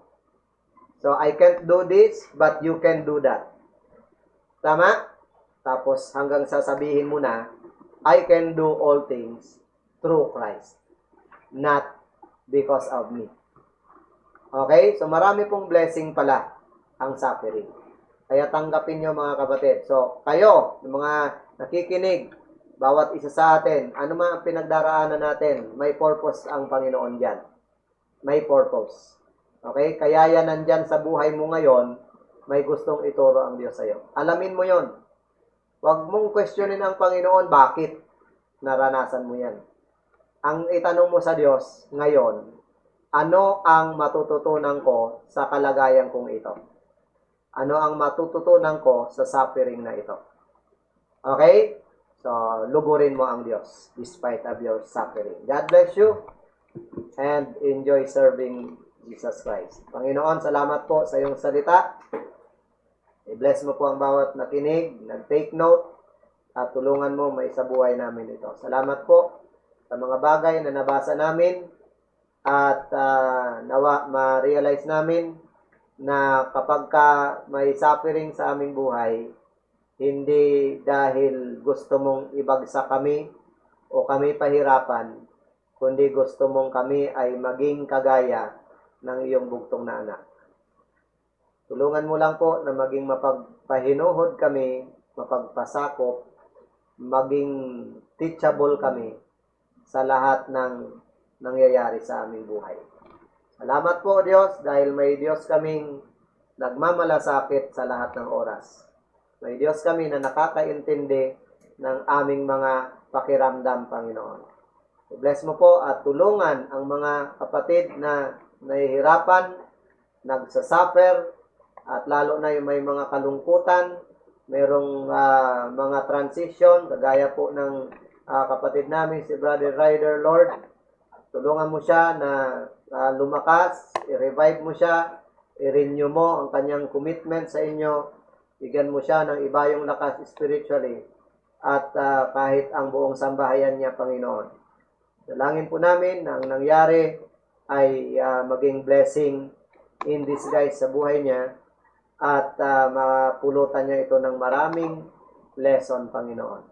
So, I can't do this, but you can do that. Tama? Tapos, hanggang sasabihin mo na, I can do all things through Christ, not because of me. Okay? So, marami pong blessing pala ang suffering. Kaya tanggapin nyo mga kapatid. So, kayo, mga nakikinig, bawat isa sa atin, ano man ang pinagdaraanan natin, may purpose ang Panginoon dyan. May purpose. Okay? Kaya yan nandyan sa buhay mo ngayon, may gustong ituro ang Diyos sa'yo. Alamin mo yon. Huwag mong questionin ang Panginoon, bakit naranasan mo yan. Ang itanong mo sa Diyos ngayon, ano ang matututunan ko sa kalagayan kong ito? Ano ang matututunan ko sa suffering na ito? Okay? So, lugurin mo ang Diyos despite of your suffering. God bless you and enjoy serving Jesus Christ. Panginoon, salamat po sa iyong salita. I-bless mo po ang bawat nakinig, nag-take note, at tulungan mo may sa buhay namin ito. Salamat po sa mga bagay na nabasa namin at nawa ma-realize namin na kapag ka may suffering sa aming buhay, hindi dahil gusto mong ibagsak kami o kami pahirapan, kundi gusto mong kami ay maging kagaya ng iyong bugtong na anak. Tulungan mo lang po na maging mapagpahinuhod kami, mapagpasakop, maging teachable kami sa lahat ng nangyayari sa aming buhay. Salamat po Diyos dahil may Diyos kaming nagmamalasakit sa lahat ng oras. May Diyos kami na nakakaintindi ng aming mga pakiramdam, Panginoon. I-bless mo po at tulungan ang mga kapatid na nahihirapan, nagsasuffer, at lalo na yung may mga kalungkutan, merong mga transition, kagaya po ng kapatid namin, si Brother Ryder, Lord. Tulungan mo siya na lumakas, i-revive mo siya, i-renew mo ang kanyang commitment sa inyo, bigyan mo siya ng iba yung lakas spiritually, at kahit ang buong sambahayan niya, Panginoon. Dalangin po namin na ang nangyari ay maging blessing in disguise sa buhay niya, at mapulutan niya ito ng maraming lesson, Panginoon.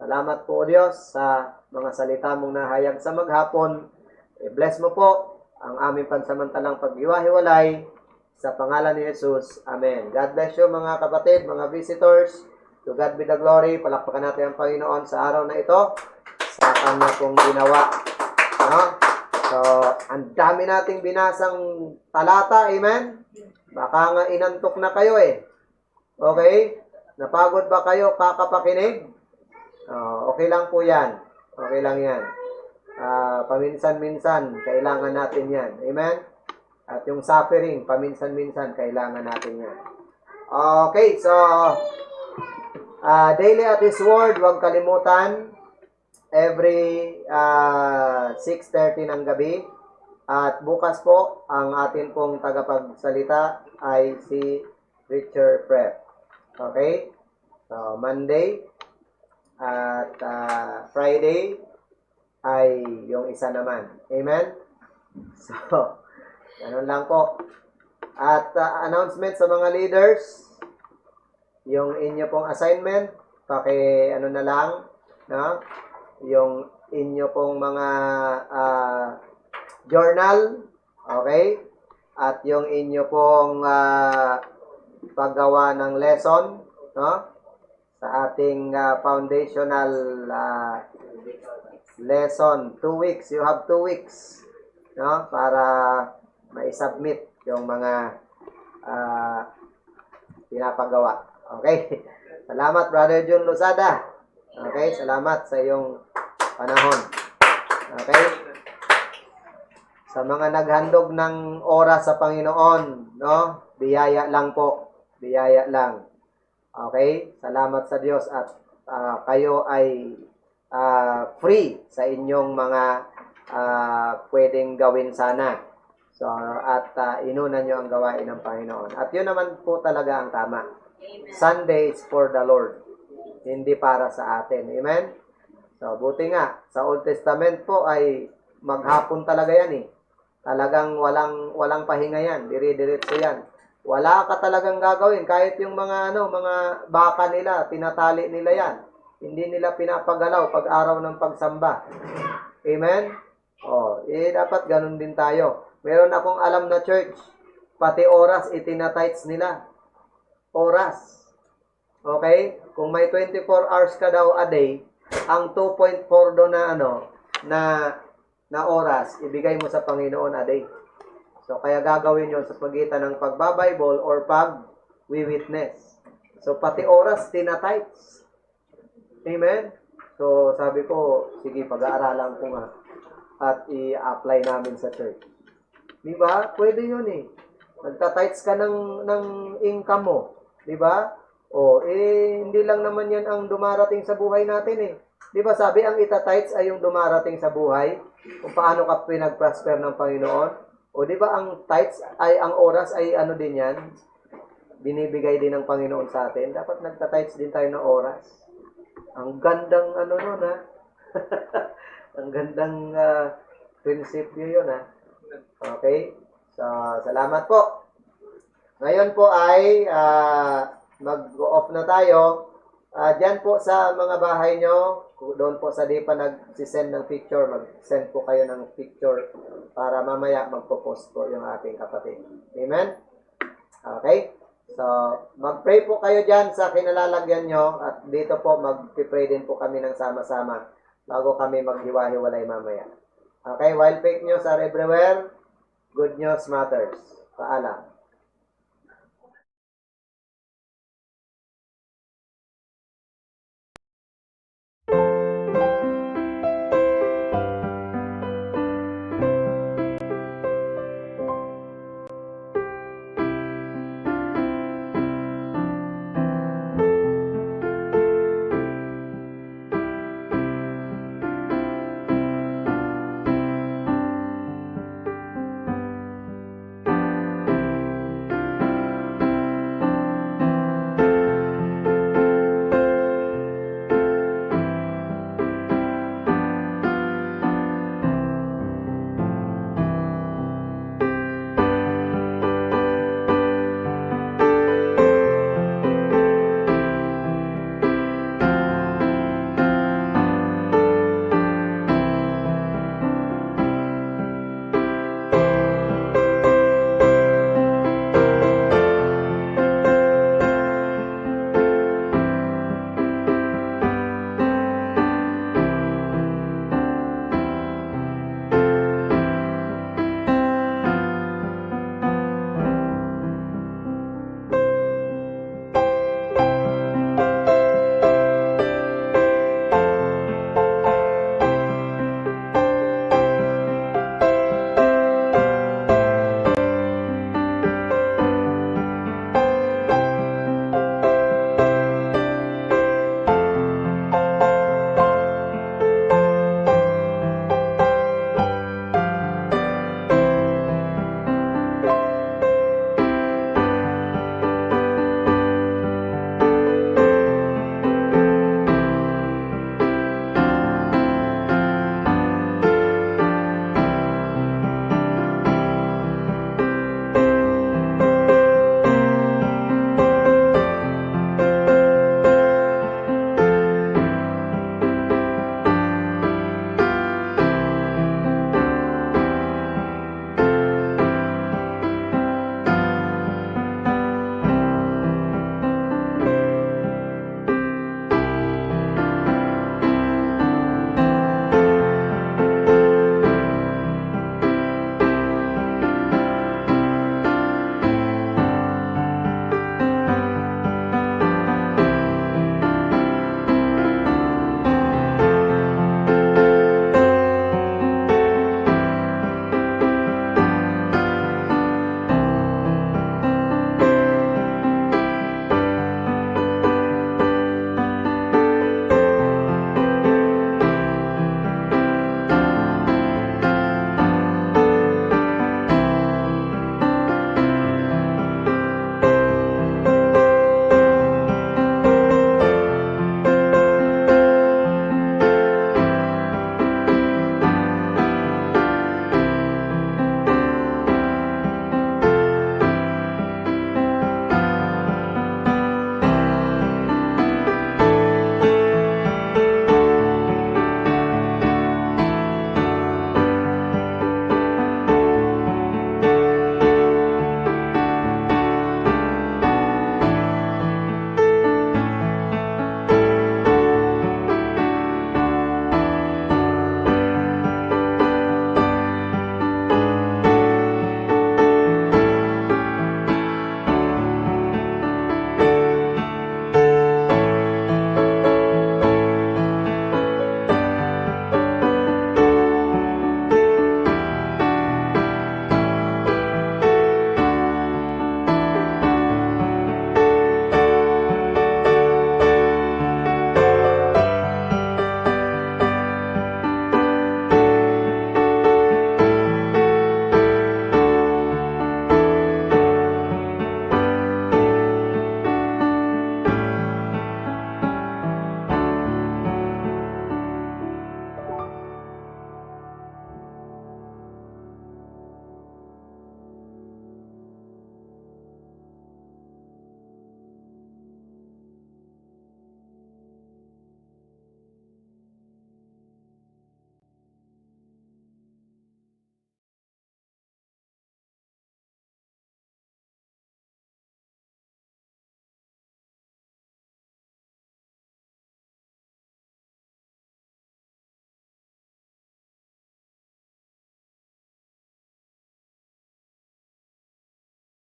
Salamat po, Diyos, sa mga salita mong nahayag sa maghapon. I-bless mo po ang aming pansamantalang paghiwa-hiwalay sa pangalan ni Jesus. Amen. God bless you, mga kapatid, mga visitors. To God be the glory. Palakpakan natin ang Panginoon sa araw na ito sa kanya pong ginawa. No? So, ang dami nating binasang talata. Amen? Baka nga inantok na kayo eh. Okay? Napagod ba kayo kakapakinig? Okay lang po yan. Okay lang yan. Paminsan-minsan, kailangan natin yan. Amen? At yung suffering, paminsan-minsan, kailangan natin yan. Okay, so, daily at His Word, huwag kalimutan, every 6:30 ng gabi. At bukas po, ang atin pong tagapagsalita ay si Richard Prep. Okay? So, Monday at Friday ay yung isa naman. Amen? So, ganun lang po. At announcement sa mga leaders, yung inyo pong assignment, ano na lang, no? Yung inyo pong mga journal, okay? At yung inyo pong paggawa ng lesson, no? Sa ating foundational lesson, 2 weeks. You have 2 weeks, no? Para ma-submit yung mga pinapagawa. Okay? Salamat, Brother Jun Lozada. Okay? Salamat sa iyong panahon. Okay? Sa mga naghandog ng oras sa Panginoon, no? Biyaya lang po. Biyaya lang. Okay? Salamat sa Diyos at kayo ay free sa inyong mga pwedeng gawin sana. So, at inuna nyo ang gawain ng Panginoon. At yun naman po talaga ang tama. Amen. Sunday is for the Lord. Hindi para sa atin. Amen? So, buti nga. Sa Old Testament po ay maghapon talaga yan eh. Talagang walang pahinga yan. Dire-diretso yan. Wala ka talagang gagawin. Kahit yung mga baka nila, tinatali nila yan. Hindi nila pinapagalaw pag araw ng pagsamba. Amen? Dapat ganun din tayo. Meron akong alam na church, pati oras itinatights nila. Oras. Okay? Kung may 24 hours ka daw a day, ang 2.4 do na oras, ibigay mo sa Panginoon a day. So, kaya gagawin yun sa pagitan ng pagbabible or pag-witness. So, pati oras, tinatights. Amen? So, sabi ko, sige, pag-aaralan ko nga at i-apply namin sa church. Di ba? Pwede yun eh. Nagtatights ka ng income mo. Di ba? Hindi lang naman yan ang dumarating sa buhay natin eh. Di ba sabi, ang itatights ay yung dumarating sa buhay, kung paano ka pinag-prosper ng Panginoon. Di ba ang tithes ay, ang oras ay ano din yan? Binibigay din ng Panginoon sa atin. Dapat nagtatights din tayo ng oras. Ang gandang nun ha. Ang gandang prinsipyo yun ha. Okay? So, salamat po. Ngayon po ay mag-off na tayo. Diyan po sa mga bahay nyo, doon po sa di pa nag-send ng picture, mag-send po kayo ng picture para mamaya magpo-post po yung ating kapatid. Amen? Okay? So, mag-pray po kayo dyan sa kinalalagyan nyo at dito po mag-pray din po kami ng sama-sama bago kami maghiwa-hiwalay mamaya. Okay? While fake news are everywhere, good news matters. Paalam.